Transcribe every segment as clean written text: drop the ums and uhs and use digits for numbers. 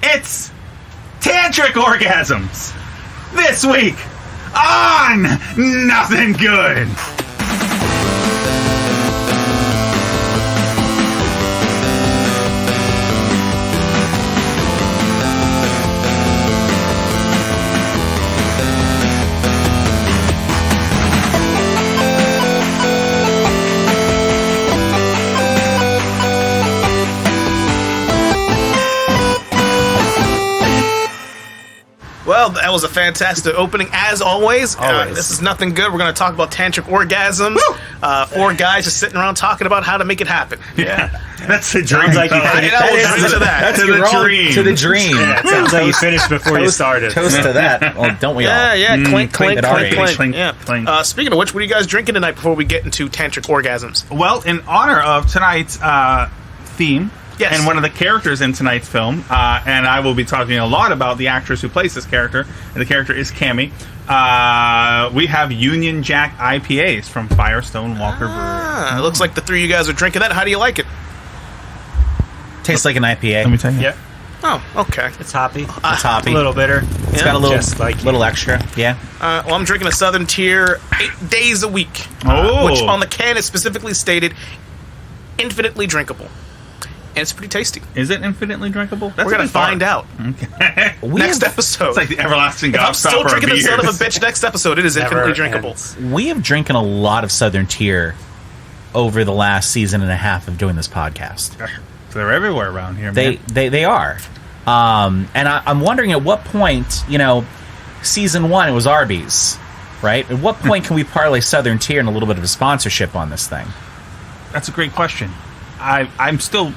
It's Tantric Orgasms this week on Nothing Good. Well, that was a fantastic opening, as always. This is Nothing Good. We're going to talk about tantric orgasms. Four guys just sitting around talking about how to make it happen. Yeah. That's the dream. Sounds like you That's to the dream. To the dream. Yeah, it sounds like you finished before you started. Toast to that. Well, don't we all? Yeah, clink, clink, clink, clink. Clink, Yeah. clink. Speaking of which, what are you guys drinking tonight before we get into tantric orgasms? Well, in honor of tonight's theme, Yes. and one of the characters in tonight's film, and I will be talking a lot about the actress who plays this character, and the character is Cammy. We have Union Jack IPAs from Firestone Walker Brewery. It looks like the three of you guys are drinking that. How do you like it? Tastes like an IPA. Let me tell you. Yep. Oh, okay. It's hoppy. It's hoppy. A little bitter. It's got a little, Just like you. little extra. Yeah. Well, I'm drinking a Southern Tier 8 days a week, Oh. which on the can is specifically stated infinitely drinkable. And it's pretty tasty. Is it infinitely drinkable? That's We're going to find out Okay. next episode. It's like the everlasting If I'm still gobstopper drinking of the son of a beers. bitch next episode, it is Never infinitely drinkable. ends. We have drinking a lot of Southern Tier over the last season and a half of doing this podcast. They're everywhere around here, They man. they are. And I'm wondering at what point, season 1, it was Arby's, right? At what point can we parlay Southern Tier and a little bit of a sponsorship on this thing? That's a great question. I'm still,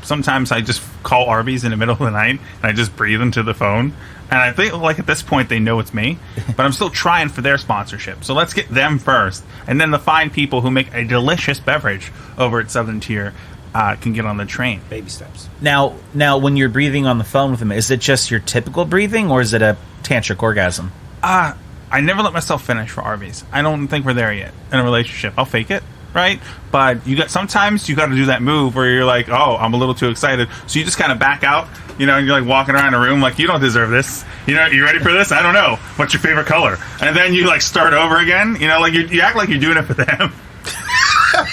sometimes I just call Arby's in the middle of the night and I just breathe into the phone. And I think, like, at this point, they know it's me. But I'm still trying for their sponsorship. So let's get them first. And then the fine people who make a delicious beverage over at Southern Tier can get on the train. Baby steps. Now, when you're breathing on the phone with them, is it just your typical breathing or is it a tantric orgasm? I never let myself finish for Arby's. I don't think we're there yet in a relationship. I'll fake it, right? But sometimes you got to do that move where you're like, oh, I'm a little too excited. So you just kind of back out, and you're like walking around a room like, you don't deserve this. You ready for this? I don't know. What's your favorite color? And then you like start over again. Like you act like you're doing it for them.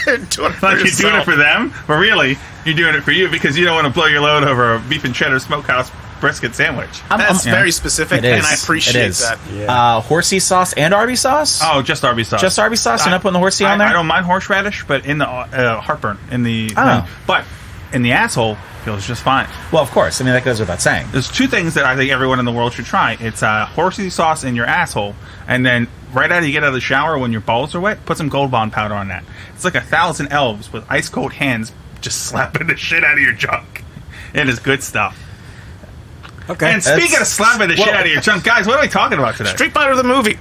Doing it for Like you're doing it yourself. for them, but really you're doing it for you because you don't want to blow your load over a beef and cheddar smokehouse brisket sandwich. That's very specific, It is. and I appreciate It is. that. Yeah. Horsey sauce and Arby's sauce? Oh, just Arby's sauce. Just Arby's sauce? You're not putting the horsey on there? I don't mind horseradish, but in the heartburn in the Oh. but in the asshole feels just fine. Well, of course. I mean, that goes without saying. There's two things that I think everyone in the world should try. It's horsey sauce in your asshole, and then right after you get out of the shower when your balls are wet, put some Gold Bond powder on that. It's like 1,000 elves with ice cold hands just slapping the shit out of your junk. It is good stuff. Okay. And speaking of slapping the shit out of your junk, guys, what are we talking about today? Street Fighter the movie.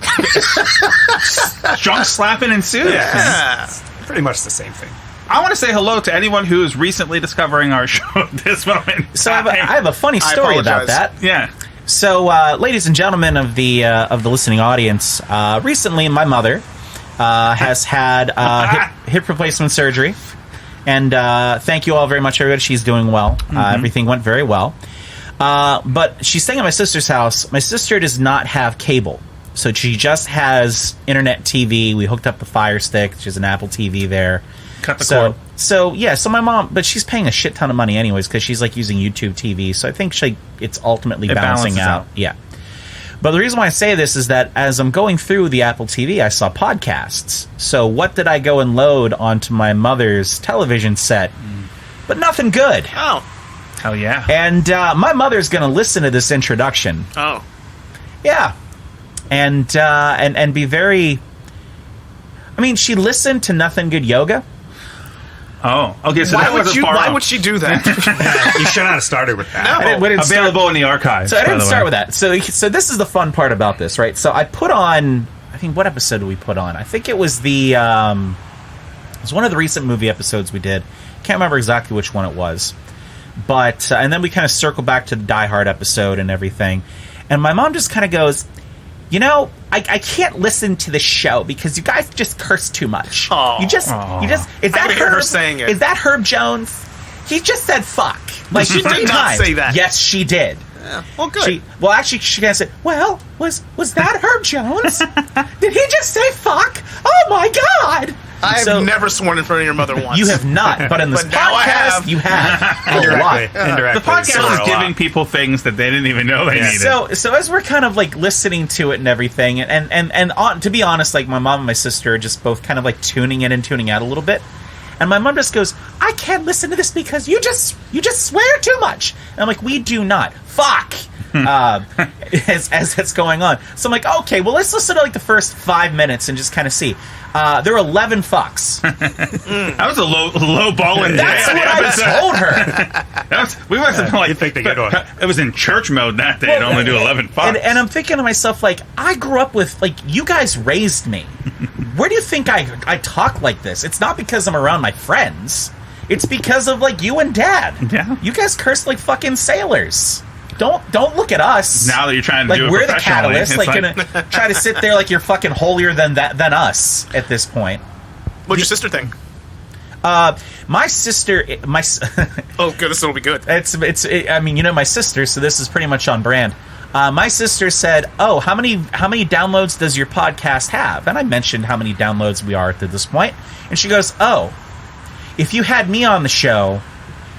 Junk slapping ensues. Yeah. Pretty much the same thing. I want to say hello to anyone who is recently discovering our show at this moment. So I have a funny story about that. Yeah. So, ladies and gentlemen of the listening audience, recently my mother has had hip replacement surgery, and thank you all very much, everybody. She's doing well. Everything went very well. But she's staying at my sister's house. My sister does not have cable, so she just has internet TV. We hooked up the Fire Stick. She has an Apple TV there. Cut the cord. So my mom, but she's paying a shit ton of money anyways because she's like using YouTube TV. So I think it's ultimately balancing balances out. Yeah. But the reason why I say this is that as I'm going through the Apple TV, I saw podcasts. So what did I go and load onto my mother's television set? But nothing good. Oh. Hell yeah. And my mother's going to listen to this introduction. Oh. Yeah. And be very... I mean, she listened to Nothing Good Yoga. Oh, okay. So that wasn't far Why off. would she do that? You should not have started with that. No. I didn't start- Available in the archives. So I by didn't the start way. with that. So this is the fun part about this, right? So I put on. I think what episode did we put on? I think it was the. It was one of the recent movie episodes we did. Can't remember exactly which one it was, but and then we kind of circle back to the Die Hard episode and everything, and my mom just kind of goes, you know, I can't listen to the show because you guys just curse too much. Aw. You just is that I hear her saying it. Is that Herb Jones? He just said fuck. Like She did three not times. say that. Yes, she did. Yeah, well, good. Actually, she kind of said, well, was that Herb Jones? Did he just say fuck? Oh my god! I have never sworn in front of your mother once. You have not, but in this But now I podcast, have. you have. A lot. Indirectly. Indirectly. The podcast Sort is of a giving lot. people things that they didn't even know they needed. So as we're kind of like listening to it and everything, and to be honest, like my mom and my sister are just both kind of like tuning in and tuning out a little bit. And my mom just goes, I can't listen to this because you just swear too much. And I'm like, we do not. Fuck. As it's going on. So I'm like, okay, well, let's listen to like the first 5 minutes and just kind of see. There were 11 fucks. That was a low ball in That's jail. what I told her. We must have been like, you picked a good one. It was in church mode that day to only do 11 fucks. And I'm thinking to myself, like, I grew up with, like, you guys raised me. Where do you think I talk like this? It's not because I'm around my friends. It's because of, like, you and Dad. Yeah. You guys curse like fucking sailors. Don't look at us. Now that you're trying to like do it we're the professionally, catalyst, it's like gonna try to sit there like you're fucking holier than us at this point. What'd your sister think? My sister, Oh, good. This will be good. I mean, you know my sister, so this is pretty much on brand. My sister said, "Oh, how many downloads does your podcast have?" And I mentioned how many downloads we are at this point, and she goes, "Oh, if you had me on the show,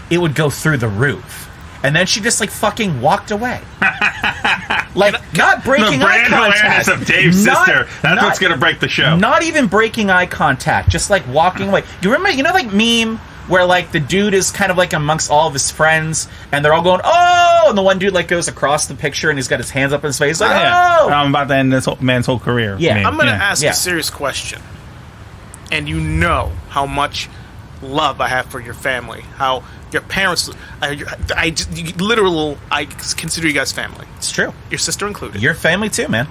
it would go through the roof." And then she just like fucking walked away, like not breaking the eye brand awareness contact. of Dave's sister. That's not- what's going to break the show. Not even breaking eye contact, just like walking away. You remember, like meme where like the dude is kind of like amongst all of his friends, and they're all going, "Oh!" and the one dude like goes across the picture and he's got his hands up in his face, like, "Oh!" I'm about to end this man's whole career. Yeah. I mean, I'm going to ask Yeah. a serious question. And you know how much love I have for your family. How your parents... I consider you guys family. It's true. Your sister included. Your family too, man.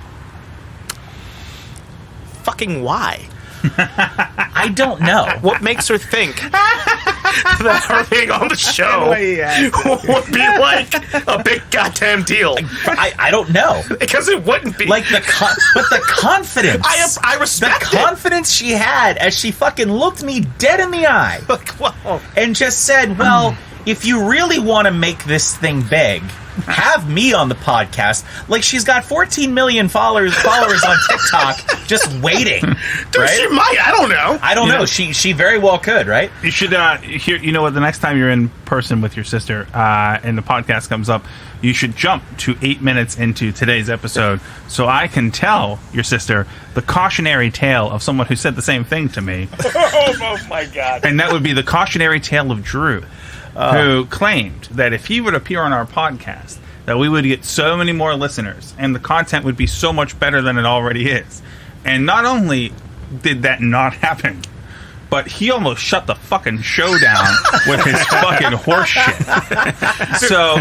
Fucking why? I don't know. What makes her think that her being on the show would be like a big goddamn deal? I don't know. Because it wouldn't be. Like but the confidence. I respect the confidence she had as she fucking looked me dead in the eye it. Like, wow. and just said, "Well, if you really want to make this thing big, have me on the podcast." Like she's got 14 million followers on TikTok just waiting. Dude, right? she might. I don't know. I don't You know. know- She very well could, right? You should hear. You know what? The next time you're in person with your sister and the podcast comes up, you should jump to 8 minutes into today's episode, so I can tell your sister the cautionary tale of someone who said the same thing to me, Oh my god. and that would be the cautionary tale of Drew, who claimed that if he would appear on our podcast, that we would get so many more listeners, and the content would be so much better than it already is. And not only did that not happen, but he almost shut the fucking show down with his fucking horse shit. So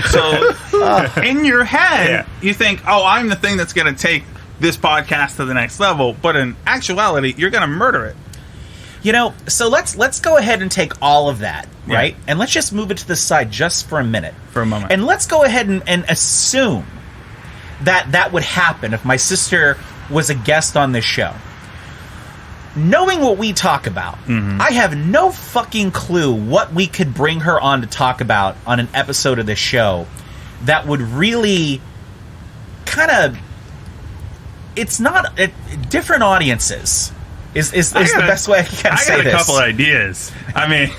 in your head, you think, "Oh, I'm the thing that's going to take this podcast to the next level," but in actuality, you're going to murder it. You know, so let's go ahead and take all of that, Yeah. right? And let's just move it to the side just for a minute. For a moment. And let's go ahead and assume that would happen if my sister was a guest on this show. Knowing what we talk about, I have no fucking clue what we could bring her on to talk about on an episode of this show that would really kind of... It's not... different audiences is the best way I can say this. I got a couple ideas. I mean...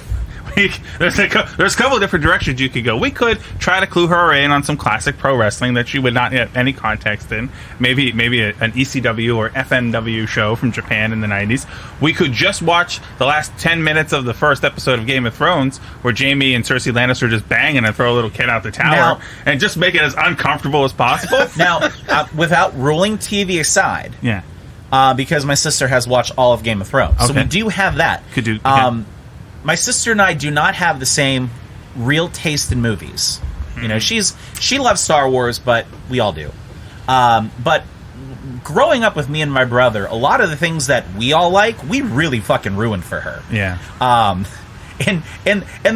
There's a couple of different directions you could go. We could try to clue her in on some classic pro wrestling that she would not have any context in. Maybe an ECW or FNW show from Japan in the 90s. We could just watch the last 10 minutes of the first episode of Game of Thrones where Jaime and Cersei Lannister just banging and throw a little kid out the tower Now- and just make it as uncomfortable as possible. Now, without ruling TV aside, Yeah. because my sister has watched all of Game of Thrones, so Okay. we do have that. Could do- my sister and I do not have the same real taste in movies. You know, she loves Star Wars, but we all do. But growing up with me and my brother, a lot of the things that we all like, we really fucking ruined for her. Yeah. In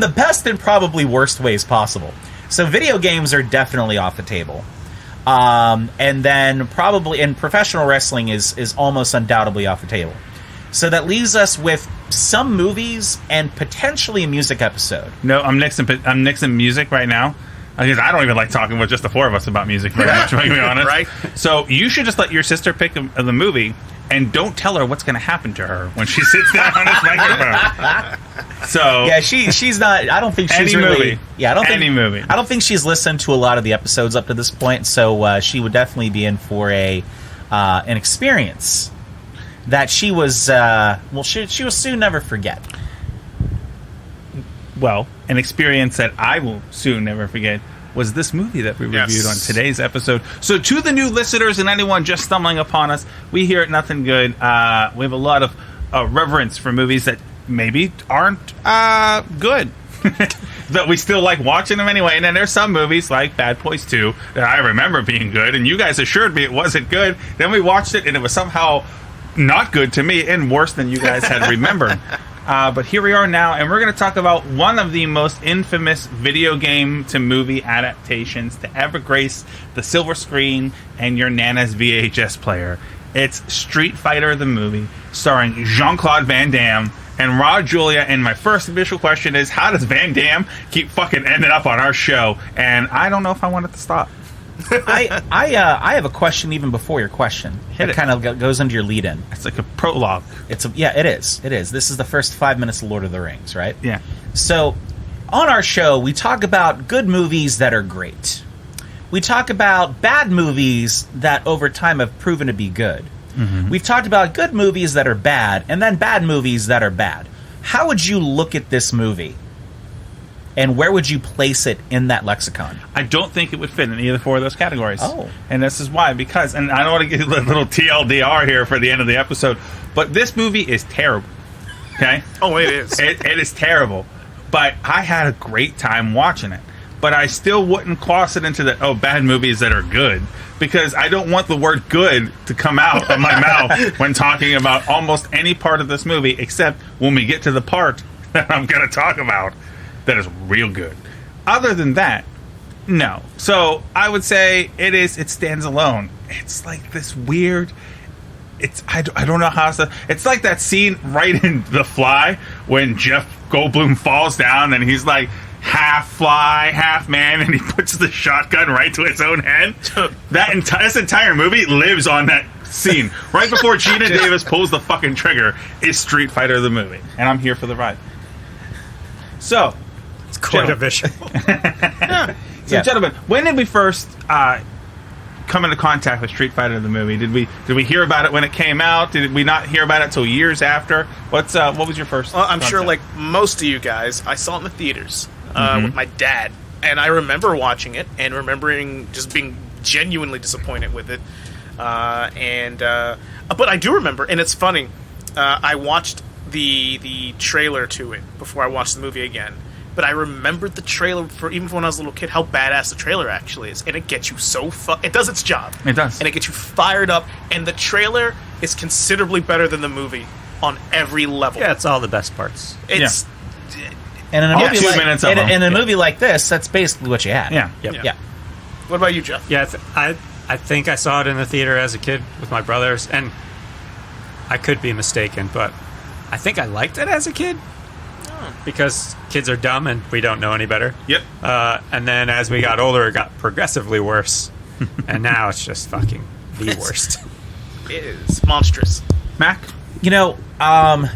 the best and probably worst ways possible. So video games are definitely off the table. And then probably, and professional wrestling is almost undoubtedly off the table. So that leaves us with some movies and potentially a music episode. No, I'm nixing music right now. Because I don't even like talking with just the four of us about music very much, to be honest. Right. So you should just let your sister pick the movie, and don't tell her what's going to happen to her when she sits down on this microphone. So yeah, she's not. I don't think she's any really. movie. Yeah, I don't Any think movie. I don't think she's listened to a lot of the episodes up to this point. So she would definitely be in for an experience that she was. She will soon never forget. Well, an experience that I will soon never forget was this movie that we reviewed on today's episode. So to the new listeners and anyone just stumbling upon us, we here at Nothing Good, we have a lot of reverence for movies that maybe aren't good. But we still like watching them anyway. And then there's some movies like Bad Boys 2 that I remember being good, and you guys assured me it wasn't good. Then we watched it, and it was somehow not good to me and worse than you guys had remembered. But here we are now, and we're going to talk about one of the most infamous video game to movie adaptations to ever grace the silver screen and your Nana's VHS player. It's Street Fighter the movie, starring Jean-Claude Van Damme and Raw Julia. And my first initial question is, how does Van Damme keep fucking ending up on our show? And I don't know if I want it to stop. I have a question even before your question. It kind of goes into your lead-in. It's like a prologue. It is. This is the first 5 minutes of Lord of the Rings, right? Yeah. So, on our show, we talk about good movies that are great. We talk about bad movies that over time have proven to be good. Mm-hmm. We've talked about good movies that are bad, and then bad movies that are bad. How would you look at this movie? And where would you place it in that lexicon? I don't think it would fit in either four of those categories. Oh. And this is why. Because, and I don't want to get a little TLDR here for the end of the episode, but this movie is terrible. Okay? Oh, it is. It is terrible. But I had a great time watching it. But I still wouldn't cross it into bad movies that are good. Because I don't want the word good to come out of my mouth when talking about almost any part of this movie, except when we get to the part that I'm going to talk about. That is real good. Other than that, no. So I would say it stands alone. It's like this weird. I don't know how to. It's like that scene right in The Fly when Jeff Goldblum falls down and he's like half fly, half man, and he puts the shotgun right to his own head. This entire movie lives on that scene. Right before Gina Davis pulls the fucking trigger is Street Fighter the movie, and I'm here for the ride. So. Quite a vision. Gentlemen, when did we first come into contact with Street Fighter the movie? Did we hear about it when it came out? Did we not hear about it till years after? What was your first? Well, I'm sure, like most of you guys, I saw it in the theaters with my dad, and I remember watching it and remembering just being genuinely disappointed with it. But I do remember, and it's funny. I watched the trailer to it before I watched the movie again. But I remembered the trailer even when I was a little kid, how badass the trailer actually is, and it gets you so it does its job. It does, and it gets you fired up. And the trailer is considerably better than the movie on every level. Yeah, it's all the best parts. It's and in a movie 2 like, minutes of them. in a movie like this, that's basically what you had. Yeah. Yep. Yeah. What about you, Jeff? Yeah, I think I saw it in the theater as a kid with my brothers, and I could be mistaken, but I think I liked it as a kid. Because kids are dumb and we don't know any better. Yep. And then as we got older, it got progressively worse. And now it's just fucking the worst. It is monstrous. Mac? You know,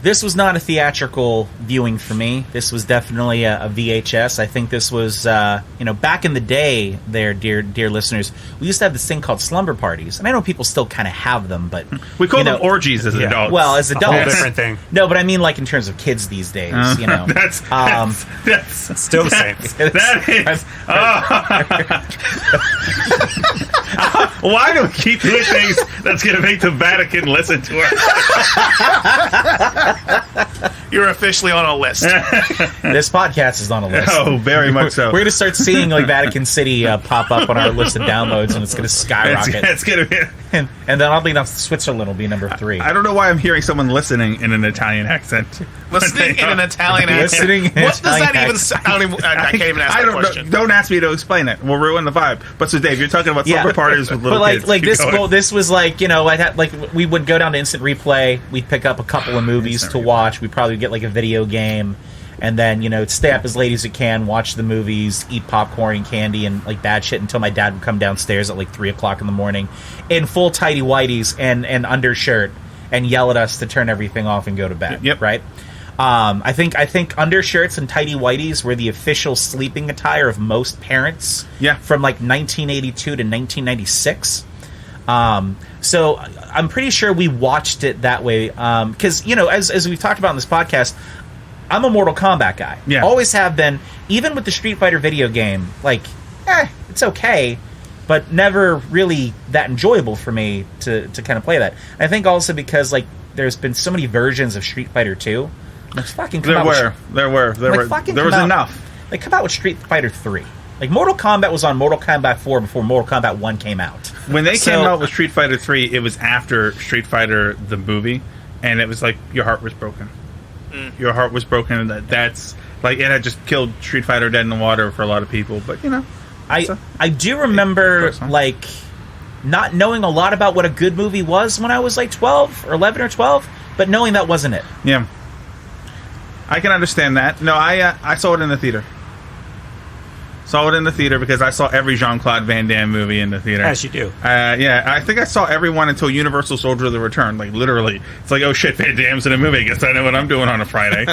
this was not a theatrical viewing for me. This was definitely a VHS. I think this was, back in the day there, dear listeners, we used to have this thing called slumber parties. And I know people still kind of have them, but... We call them orgies as adults. Well, as adults. A whole different thing. No, but I mean like in terms of kids these days, That's still the same. Why do we keep doing things that's going to make the Vatican listen to us? You're officially on a list. This podcast is on a list. Oh, very much so. We're going to start seeing like Vatican City pop up on our list of downloads, and it's going to skyrocket. It's gonna be. And then oddly enough, Switzerland will be number 3. I don't know why I'm hearing someone listening in an Italian accent. Listening in an Italian accent. Listening in What does Italian that even accent. sound? I can't even ask I that don't question. know. Don't ask me to explain it. We'll ruin the vibe. But so, Dave, you're talking about slumber parties with little but like kids. like Keep this going. well, this was like, you know, I had like we would go down to Instant Replay, we'd pick up a couple of movies Instant to watch, we'd probably get like a video game, and then, you know, stay up as late as you can, watch the movies, eat popcorn and candy and like bad shit until my dad would come downstairs at like 3:00 in the morning in full tighty whities and undershirt and yell at us to turn everything off and go to bed. Yep. Right. I think undershirts and tighty whities were the official sleeping attire of most parents. Yeah. From like 1982 to 1996. So I'm pretty sure we watched it that way. Because, you know, as we've talked about in this podcast, I'm a Mortal Kombat guy. Yeah. Always have been. Even with the Street Fighter video game, like, it's okay, but never really that enjoyable for me to kind of play that. I think also because, like, there's been so many versions of Street Fighter 2. Let's fucking come out with There was enough. Like, come out with Street Fighter 3. Like, Mortal Kombat was on Mortal Kombat 4 before Mortal Kombat 1 came out. When they came out with Street Fighter 3, it was after Street Fighter the movie, and it was like your heart was broken. Your heart was broken, and that's like it had just killed Street Fighter dead in the water for a lot of people. But you know, I do remember like not knowing a lot about what a good movie was when I was like 12 or 11 or 12, but knowing that wasn't it. Yeah, I can understand that. No, I saw it in the theater. Saw it in the theater because I saw every Jean-Claude Van Damme movie in the theater. As you do. Yeah, I think I saw everyone until Universal Soldier of the Return. Like, literally. It's like, oh shit, Van Damme's in a movie. I guess I know what I'm doing on a Friday.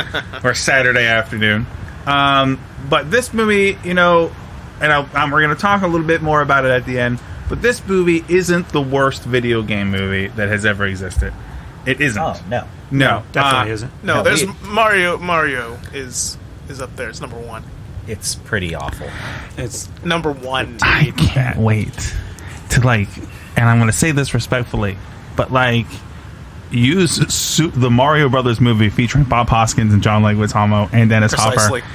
Or Saturday afternoon. But this movie, you know, and we're going to talk a little bit more about it at the end, but this movie isn't the worst video game movie that has ever existed. It isn't. Oh, no. No. Definitely isn't. No, No, there's we- Mario is up there. It's number 1. It's pretty awful. It's Number 1. I can't wait to, like, and I'm going to say this respectfully, but, like, use the Mario Brothers movie featuring Bob Hoskins and John Leguizamo and Dennis Precisely. Hopper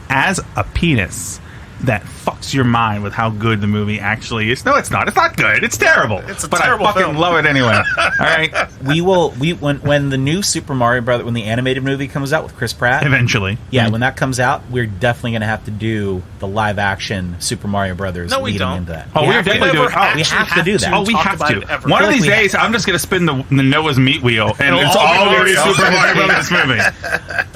as a penis that fucks your mind with how good the movie actually is. No, it's not. It's not good. It's terrible. It's a but terrible I fucking film. love it anyway. All right. When the new Super Mario Brothers, when the animated movie comes out with Chris Pratt, Eventually. yeah, when that comes out, we're definitely going to have to do the live action Super Mario Brothers. No, we leading don't. into that. Oh, we're have to. definitely doing. Oh, we have to do that. Oh, we talk have about to. it ever. One of I feel these like we days, I'm just going to spin the Noah's meat wheel, and it's It'll all all going to be be Mario Super Mario Brothers. Brothers movie.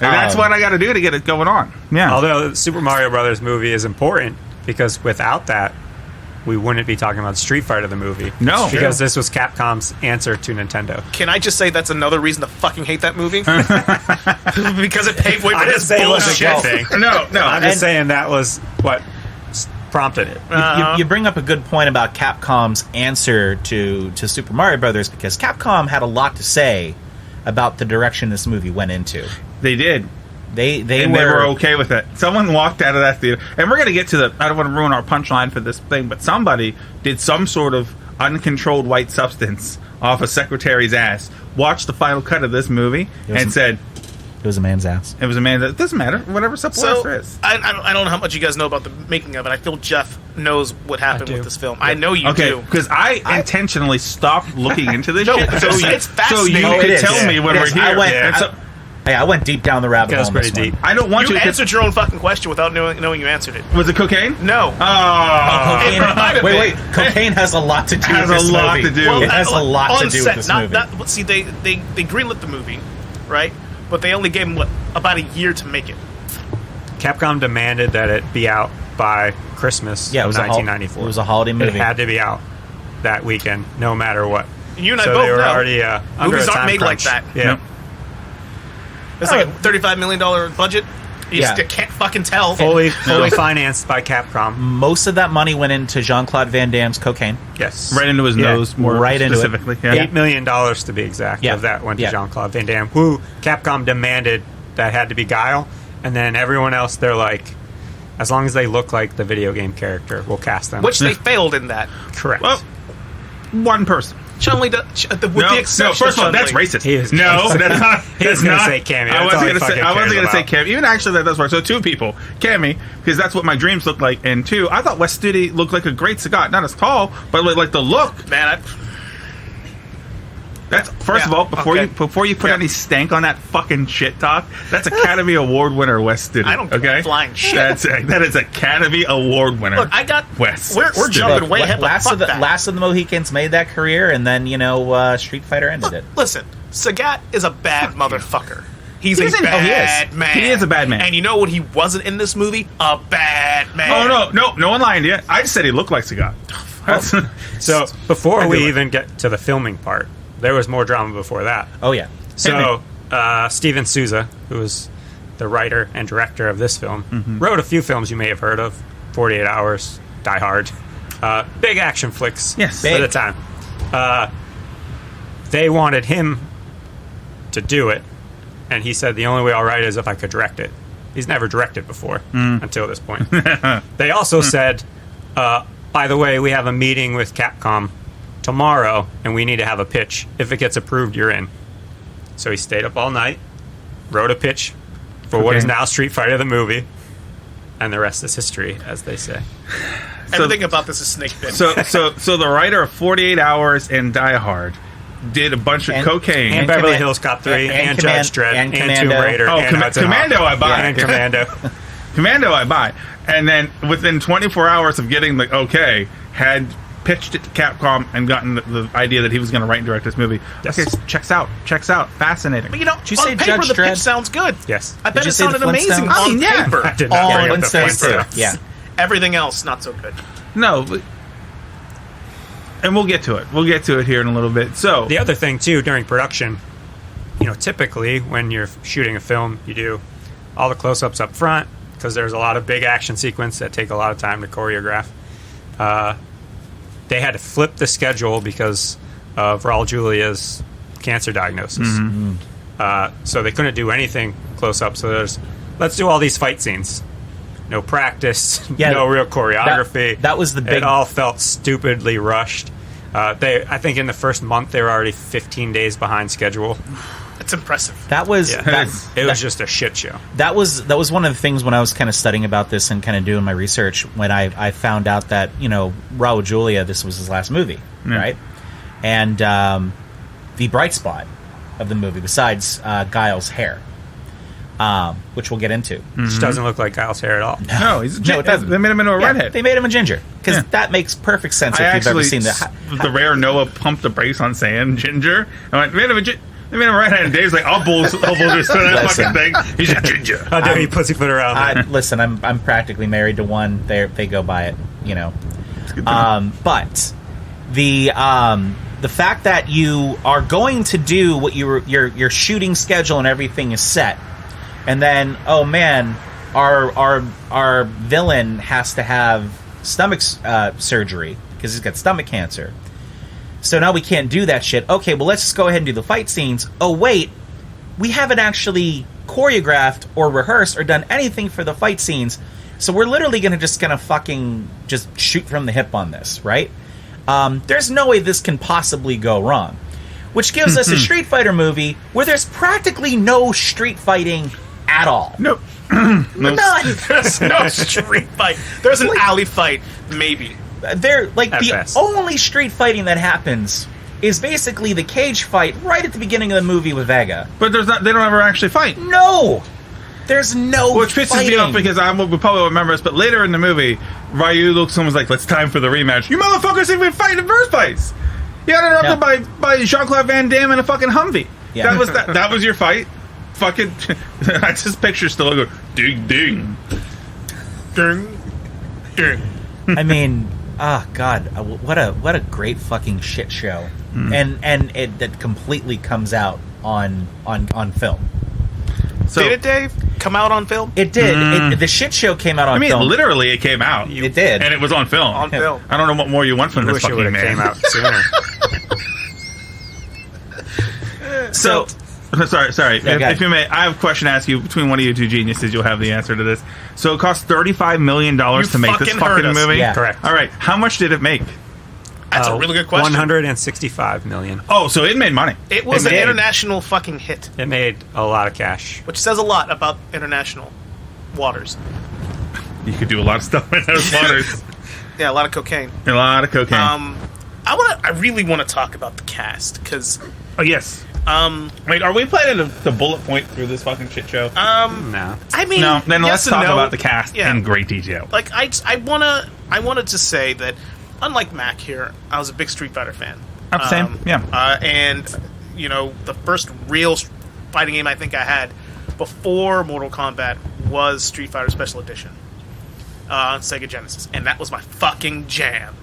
And that's what I got to do to get it going on. Yeah. although the Super Mario Brothers movie is important because without that, we wouldn't be talking about Street Fighter the movie. No. because this was Capcom's answer to Nintendo. Can I just say that's another reason to fucking hate that movie? Because it paved way for I didn't this say it was a bullshit. good thing. No. I'm just saying that was what prompted it. You bring up a good point about Capcom's answer to Super Mario Brothers, because Capcom had a lot to say about the direction this movie went into. They did. They And they were okay with it. Someone walked out of that theater. And we're going to get to the... I don't want to ruin our punchline for this thing, but somebody did some sort of uncontrolled white substance off a secretary's ass, watched the final cut of this movie, and said... It was a man's ass. It was a man that... It doesn't matter. Whatever support So, is. I don't know how much you guys know about the making of it. I feel Jeff knows what happened do. with this film. I know you Okay, do. because I intentionally stopped looking into this No, shit so it's you fascinating. could It is. tell me when It we're is. here. I went- And so- I went deep down the rabbit That was hole. on this pretty one. deep. I don't want You you to... answered your own fucking question without knowing you answered it. Was it cocaine? No. Oh. It might have Wait, been. cocaine has a lot to do Has with this a lot movie. to do. It has a lot on to do set, with this not, movie. Not, see, they greenlit the movie, right? But they only gave him, about a year to make it. Capcom demanded that it be out by Christmas Yeah, it of was a 1994. it was a holiday movie. It had to be out that weekend, no matter what. And you and I so both they were know. already under Movies a aren't time made like crunch. that. Yeah. Nope. It's like a $35 million budget. You Yeah. just can't fucking tell. Fully financed by Capcom. Most of that money went into Jean-Claude Van Damme's cocaine. Yes. Right into his Yeah. nose, more Right into it. specifically. Yeah. $8 million to be exact. Yeah. Of that went to Yeah. Jean-Claude Van Damme, who Capcom demanded that had to be Guile, and then everyone else, they're like, as long as they look like the video game character, we'll cast them. Which they failed in that. correct. Well, one person. Chun-Li with the exception first of all, of that's Chun-Li. racist. He is- No, that's not. He was that's gonna not- say Cammy. I That's all he wasn't fucking gonna cares say about. Cammy. Even actually, that does work. So two people, Cammy, because that's what my dreams look like. And two, I thought West Studi looked like a great Sagat, not as tall, but like the look. Man, That's first of all, before you put any stank on that fucking shit talk, that's Academy Award winner West Studi. I don't give a flying shit. That is Academy Award winner. look, I got West. We're Studi. jumping way ahead. Last Fuck of the that. Last of the Mohicans made that career, and then Street Fighter ended it. Listen, Sagat is a bad motherfucker. He's a He bad man. He is a bad man. And you know what he wasn't in this movie? A bad man. Oh no one lied to you. I just said he looked like Sagat. So before I do we it. even get to the filming part, there was more drama before that. Oh yeah. So Steven Souza, who was the writer and director of this film, wrote a few films you may have heard of: 48 Hours, Die Hard, big action flicks. Yes. at the time. They wanted him to do it, and he said the only way I'll write is if I could direct it. He's never directed before until this point. They also said, by the way, we have a meeting with Capcom tomorrow, and we need to have a pitch. If it gets approved, you're in. So he stayed up all night, wrote a pitch for what is now Street Fighter the movie, and the rest is history, as they say. Everything about this is snake bit. So the writer of 48 Hours and Die Hard did a bunch of cocaine. And Beverly Hills Cop 3, and Judge Dredd, and Tomb Raider, and Hudson Commando Hawk. I buy. And Commando. Commando I buy. And then within 24 hours of getting the okay, had pitched it to Capcom and gotten the idea that he was going to write and direct this movie. Yes. Okay, checks out. Fascinating. But you know, Did you on say paper, Judge the Dredd? pitch sounds good. Yes. I bet you it say the sounded amazing Flintstones? on Yeah. paper. I did not bring up the Flintstones. Yeah. Everything else, not so good. No, and we'll get to it. We'll get to it here in a little bit. So The other thing, too, during production, typically when you're shooting a film, you do all the close-ups up front because there's a lot of big action sequence that take a lot of time to choreograph. They had to flip the schedule because of Raul Julia's cancer diagnosis. So they couldn't do anything close-up. So let's do all these fight scenes. No practice, Yeah, no real choreography. that was the big- It all felt stupidly rushed. I think in the first month they were already 15 days behind schedule. It's impressive. That was It was just a shit show. that was one of the things when I was kind of studying about this and kind of doing my research when I found out that Raul Julia, this was his last movie, right? And the bright spot of the movie, besides Guile's hair, which we'll get into. Which doesn't look like Kyle's hair at all. no, he's No, it doesn't. they made him into a Yeah, redhead. they made him a ginger because Yeah. that makes perfect sense I if you've ever actually seen that. the rare Noah pumped the brakes on saying ginger. I went, they made him a redhead, and Dave's like, I'll bullshit that Listen. fucking thing. He's a ginger. How dare you pussyfoot around? Listen, I'm practically married to one. They go by it, But the fact that you are going to do what your shooting schedule and everything is set, and then oh man, our villain has to have stomach surgery because he's got stomach cancer. So now we can't do that shit. Okay, well let's just go ahead and do the fight scenes. Oh wait, we haven't actually choreographed or rehearsed or done anything for the fight scenes. So we're literally gonna fucking just shoot from the hip on this, right? There's no way this can possibly go wrong. Which gives us a Street Fighter movie where there's practically no street fighting at all. Nope. None. There's no street fight. There's an alley fight, maybe. They're like At the best. only street fighting that happens is basically the cage fight right at the beginning of the movie with Vega. But they don't ever actually fight. No, there's no. Which pisses me fighting. off because we probably won't remember this, but later in the movie, Ryu looks someone's like, "It's time for the rematch." You motherfuckers didn't even fight in the first place. You got interrupted by Jean-Claude Van Damme in a fucking Humvee. Yeah. That was your fight. Fucking, I just picture still go ding ding. Ding, ding. I mean, oh god, what a great fucking shit show, and it that completely comes out on film. So Did it, Dave? Come out on film? It did. The shit show came out on I mean, film. literally, it came out. It did. And it was on film. On film. I don't know what more you want from I this wish it fucking would have man. came out sooner. So, sorry. Yeah, go ahead. If you may, I have a question to ask you. Between one of you two geniuses, you'll have the answer to this. So, it cost $35 million to make this fucking heard fucking us. movie. Yeah. Correct. All right. How much did it make? That's a really good question. 165 million. Oh, so it made money. It was It an did. international fucking hit, It made a lot of cash. which says a lot about international waters. You could do a lot of stuff in those waters. Yeah, a lot of cocaine. A lot of cocaine. I really want to talk about the cast because oh, yes. Wait, are we planning to bullet point through this fucking shit show? No. I mean, no, then yes let's and talk no. about the cast Yeah. in great detail. Like I wanted to say that unlike Mac here, I was a big Street Fighter fan. Same, yeah. And the first real fighting game I think I had before Mortal Kombat was Street Fighter Special Edition on Sega Genesis, and that was my fucking jam.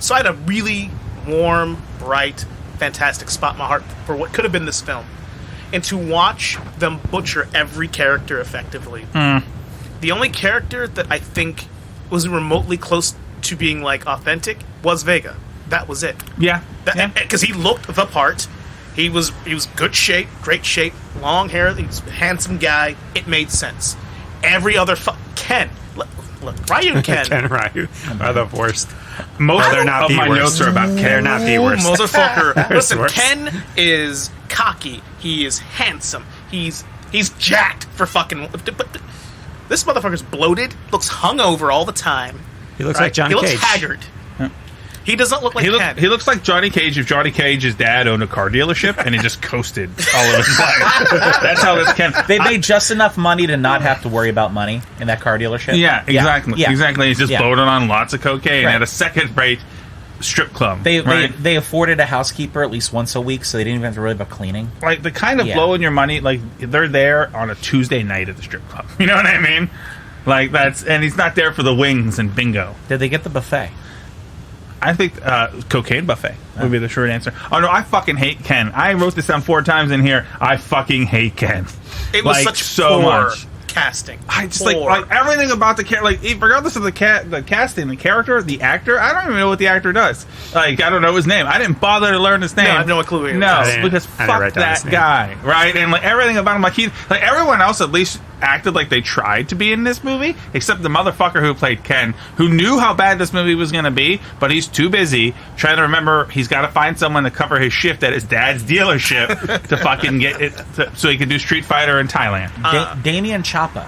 So I had a really warm, bright, fantastic spot in my heart for what could have been this film, and to watch them butcher every character effectively. The only character that I think was remotely close to being like authentic was Vega. That was it. Yeah. Because he looked the part. He was good shape, great shape, long hair. He's a handsome guy. It made sense. Every other Ken, look, Ryu and Ken. Ken and Ryu are the worst. Most they're not of the my worst. notes are about Ken. They're not the worst. Motherfucker. Listen, worse. Ken is cocky. He is handsome. He's jacked for fucking. But this motherfucker's bloated. Looks hungover all the time. He looks like Johnny He Cage. looks haggard. He doesn't look like Ken. He looks like Johnny Cage if Johnny Cage's dad owned a car dealership and he just coasted all of his life. That's how this Ken. They made just enough money to not have to worry about money in that car dealership. Yeah, exactly. Yeah. Exactly. He's just Yeah. loaded on lots of cocaine Right. at a second-rate strip club. They afforded a housekeeper at least once a week, so they didn't even have to worry about cleaning. Like, the kind of Yeah. blowing your money, like, they're there on a Tuesday night at the strip club. You know what I mean? Like, and he's not there for the wings and bingo. Did they get the buffet? I think cocaine buffet would be the short answer. Oh, no, I fucking hate Ken. I wrote this down 4 times in here. I fucking hate Ken. It was like, such so poor much. casting. I just Poor. like everything about the character. Like, regardless of the casting, the character, the actor. I don't even know what the actor does. Like, I don't know his name. I didn't bother to learn his name. I have no clue who he is. No, I didn't because write fuck down his that name. guy, right? And like everything about him, like everyone else at least acted like they tried to be in this movie, except the motherfucker who played Ken, who knew how bad this movie was going to be, but he's too busy trying to remember he's got to find someone to cover his shift at his dad's dealership to fucking get it so he can do Street Fighter in Thailand. Damien Chapa.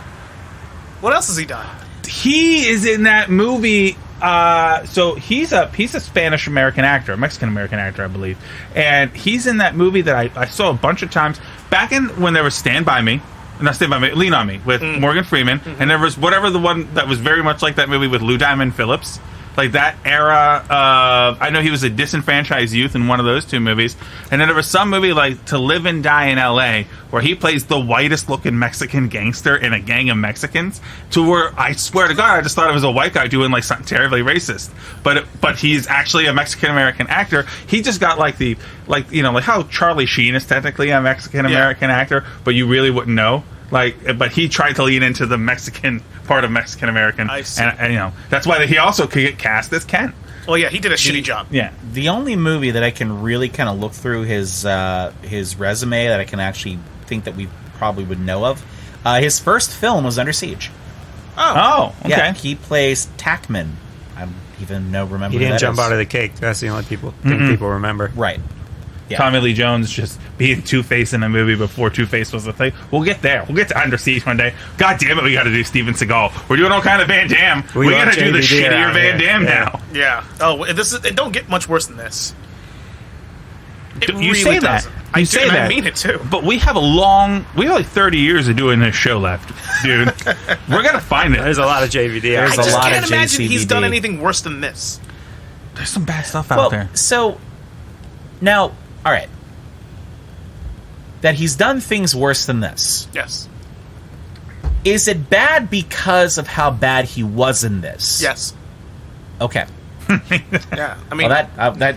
What else has he done? He is in that movie. So he's a Spanish American actor, a Mexican American actor, I believe, and he's in that movie that I saw a bunch of times back in when there was Stand By Me. Not Stand By Me, Lean On Me with Morgan Freeman, and there was whatever the one that was very much like that movie with Lou Diamond Phillips, like that era of. I know he was a disenfranchised youth in one of those 2 movies, and then there was some movie like To Live and Die in L.A. where he plays the whitest looking Mexican gangster in a gang of Mexicans. To where I swear to God, I just thought it was a white guy doing like something terribly racist, but he's actually a Mexican American actor. He just got like how Charlie Sheen is technically a Mexican American actor, but you really wouldn't know. But he tried to lean into the Mexican part of Mexican American, I see. and that's why he also could get cast as Ken. Well, yeah, he did a shitty job. Yeah, The only movie that I can really kind of look through his resume that I can actually think that we probably would know of, his first film was Under Siege. Oh, okay. Yeah, he plays Tackman. I don't even remember. He who didn't that jump is. out of the cake. That's the only thing people remember. Right. Yeah. Tommy Lee Jones just being Two-Face in a movie before Two-Face was a thing. We'll get there. We'll get to Under Siege one day. God damn it, we got to do Steven Seagal. We're doing all kind of Van Damme. We got to do the JVD shittier around Van here. Damme Yeah. now. Yeah. Oh, it don't get much worse than this. It You really say that. doesn't. You say and that. I mean it too. But we have like 30 years of doing this show left, dude. We're going to find it. There's a lot of JVD. There's I a just lot can't of imagine he's JCVD. done anything worse than this. There's some bad stuff out Well, there. so now, all right, that he's done things worse than this. Yes. Is it bad because of how bad he was in this? Yes. Okay. Yeah. I mean, Well, that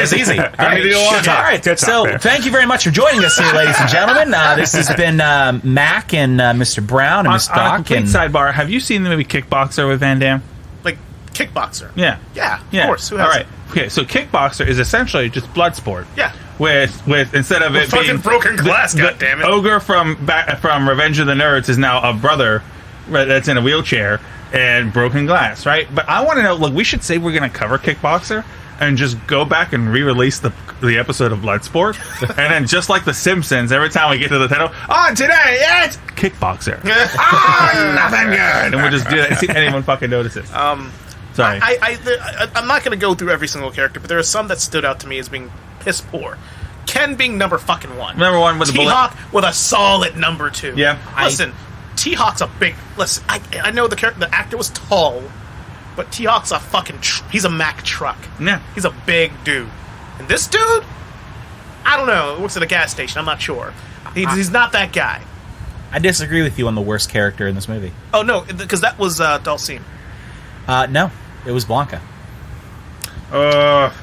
was easy. All right. Give me the alarm. All right. Good talk So, there. thank you very much for joining us here, ladies and gentlemen. This has been Mac and Mr. Brown and Miss On a Doc. complete And sidebar, have you seen the movie Kickboxer with Van Damme? like kickboxer. Yeah. Yeah. Yeah. Of course. Who All hasn't? right. Okay, so Kickboxer is essentially just blood sport. Yeah. With instead of it fucking being broken glass, the goddammit. ogre from Revenge of the Nerds is now a brother that's in a wheelchair, and Broken Glass, right? But I want to know, look, we should say we're going to cover Kickboxer and just go back and re-release the episode of Bloodsport. And then just like The Simpsons, every time we get to the title, on today, it's Kickboxer. Nothing good. And we'll just do that and see if anyone fucking notices. Sorry. I'm not going to go through every single character, but there are some that stood out to me as being piss poor. Ken being number fucking one. Number one with a bullet. T-Hawk with a solid number 2. Yeah. Listen, T-Hawk's a big... Listen, I know the actor was tall, but T-Hawk's a fucking... he's a Mack truck. Yeah. He's a big dude. And this dude, I don't know, works at a gas station, I'm not sure. He's not that guy. I disagree with you on the worst character in this movie. Oh, no, because that was Dulcine. No, it was Blanca. That's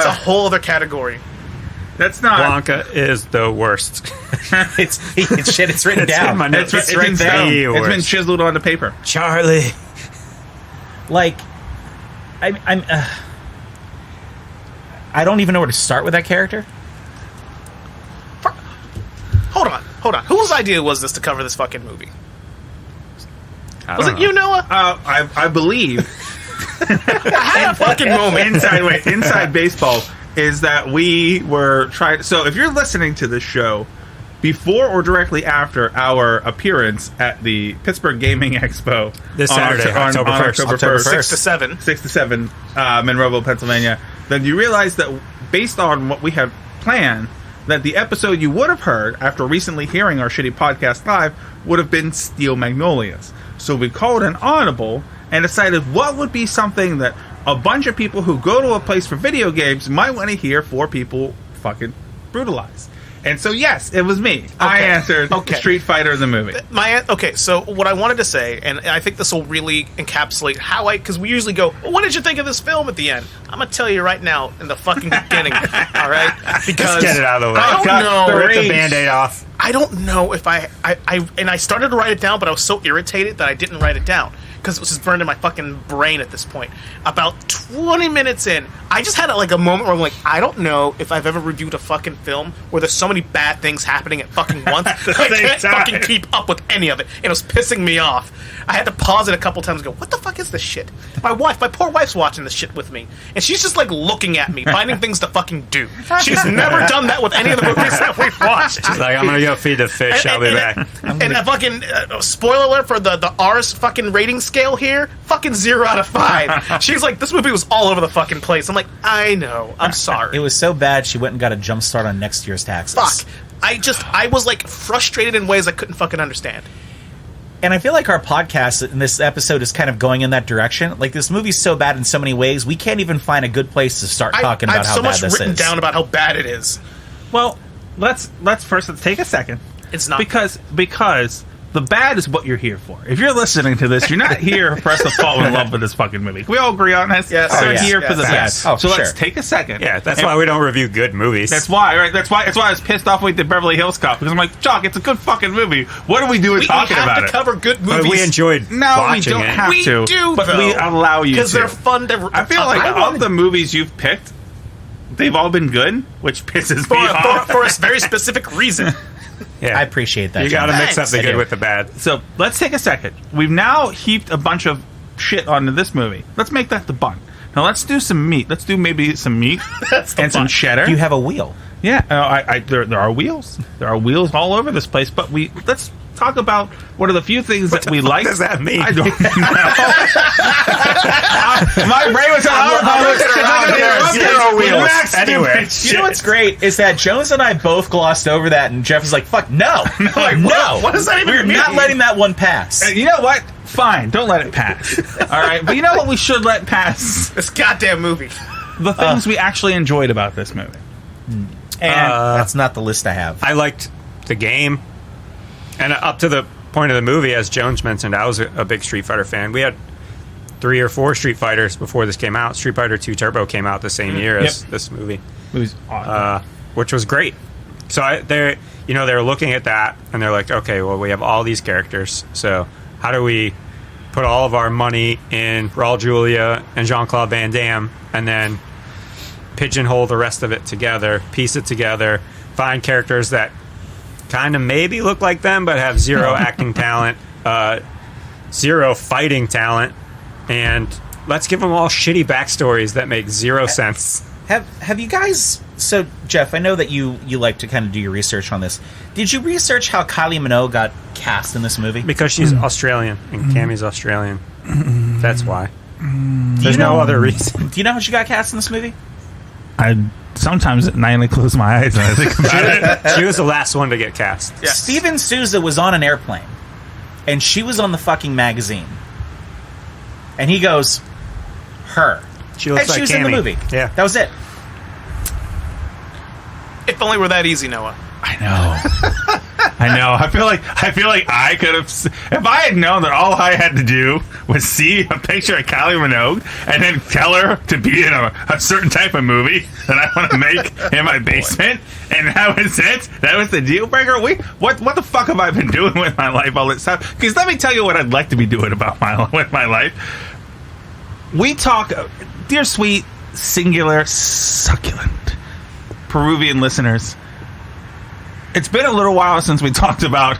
a whole other category. That's not... Blanca is the worst. It's shit. It's written It's down. in my notes. It's It's right been there. down. The It's been worst. chiseled onto paper. Charlie. Like, I don't even know where to start with that character. Hold on. Whose idea was this to cover this fucking movie? I Was don't it know. you, Noah? I believe... I had a fucking moment. Inside baseball is that we were trying. So if you're listening to this show before or directly after our appearance at the Pittsburgh Gaming Expo This on Saturday, October 1st. October 1st. 6 to 7. 6 to 7, Monroeville, Pennsylvania, then you realize that based on what we had planned, that the episode you would have heard after recently hearing our shitty podcast live would have been Steel Magnolias. So we called an audible and decided what would be something that a bunch of people who go to a place for video games might want to hear 4 people fucking brutalized. And so, yes, it was me. I answered Street Fighter the movie. So what I wanted to say, and I think this will really encapsulate how because we usually go, well, what did you think of this film at the end? I'm going to tell you right now in the fucking beginning, all right? Because Let's get it out of the way. I don't know. Rip the Band-Aid off. I don't know if I started to write it down, but I was so irritated that I didn't write it down because it was just burned in my fucking brain at this point. About 20 minutes in, I just had a moment where I'm like, I don't know if I've ever reviewed a fucking film where there's so many bad things happening at fucking once. I can't fucking keep up with any of it. It was pissing me off. I had to pause it a couple times and go, what the fuck is this shit? My poor wife's watching this shit with me. And she's just looking at me, finding things to fucking do. She's never done that with any of the movies that we've watched. She's like, I'm going to go feed the fish. I'll be back. And a fucking spoiler alert for the R's fucking rating scale here, fucking 0 out of 5. She's like, this movie was all over the fucking place. I'm like, I know. I'm sorry. It was so bad she went and got a jump start on next year's taxes. Fuck. I was frustrated in ways I couldn't fucking understand. And I feel like our podcast in this episode is kind of going in that direction. Like, this movie's so bad in so many ways, we can't even find a good place to start talking about how bad this is. I have so much written down about how bad it is. Well, let's take a second. It's not because the bad is what you're here for. If you're listening to this, you're not here for us to fall in love with this fucking movie. Can we all agree on this? Yes. We're Yes. here for the Yes. bad. Oh, So sure. let's take a second. Yeah, that's why we don't review good movies. That's why, right? That's why I was pissed off with the Beverly Hills Cop, because I'm like, Jock, it's a good fucking movie. What are we doing talking we have about to it? cover good movies. But we enjoyed No, we watching don't it. have We to. do, but though. we allow you to. Because they're fun to... I feel like of the movies you've picked, they've all been good, which pisses me off. for a very specific reason. Yeah. I appreciate that. You got to John. mix up the I good do. with the bad. So let's take a second. We've now heaped a bunch of shit onto this movie. Let's make that the bun. Now let's do some meat. Let's do maybe some meat and some cheddar. Do you have a wheel? Yeah, there are wheels. There are wheels all over this place. But let's talk about what are the few things that we like. What does that mean? I don't know. My brain was on Zero wheels. Anyway. You know what's great is that Jones and I both glossed over that, and Jeff was like, "Fuck no, no, what does that even We're mean? not letting that one pass." You know what? Fine, don't let it pass. All right, but you know what we should let pass? This goddamn movie. The things we actually enjoyed about this movie. And And that's not the list I have. I liked the game. And up to the point of the movie, as Jones mentioned, I was a big Street Fighter fan. We had 3 or 4 Street Fighters before this came out. Street Fighter 2 Turbo came out the same year as this movie, it was awesome. which was great. So they were looking at that, and they're like, okay, well, we have all these characters. So how do we put all of our money in Raul Julia and Jean-Claude Van Damme, and then pigeonhole the rest of it together, piece it together, find characters that kind of maybe look like them but have zero acting talent, zero fighting talent, and let's give them all shitty backstories that make zero sense. Have you guys? So Jeff, I know that you like to kind of do your research on this. Did you research how Kylie Minogue got cast in this movie? Because she's Australian, and Cammy's Australian. That's why. There's no other reason. Do you know how she got cast in this movie? Sometimes at night I close my eyes and I think about it. She was the last one to get cast. Yeah. Steven Souza was on an airplane, and she was on the fucking magazine. And he goes, her. She looks and like she was Cammy. in the movie. Yeah. That was it. If only were that easy, Noah. I know. I feel like I could have. If I had known that all I had to do was see a picture of Kylie Minogue and then tell her to be in a certain type of movie that I want to make in my basement, and that was it. That was the deal breaker. What the fuck have I been doing with my life all this time? Because let me tell you what I'd like to be doing with my life. We talk, dear sweet, singular, succulent Peruvian listeners. It's been a little while since we talked about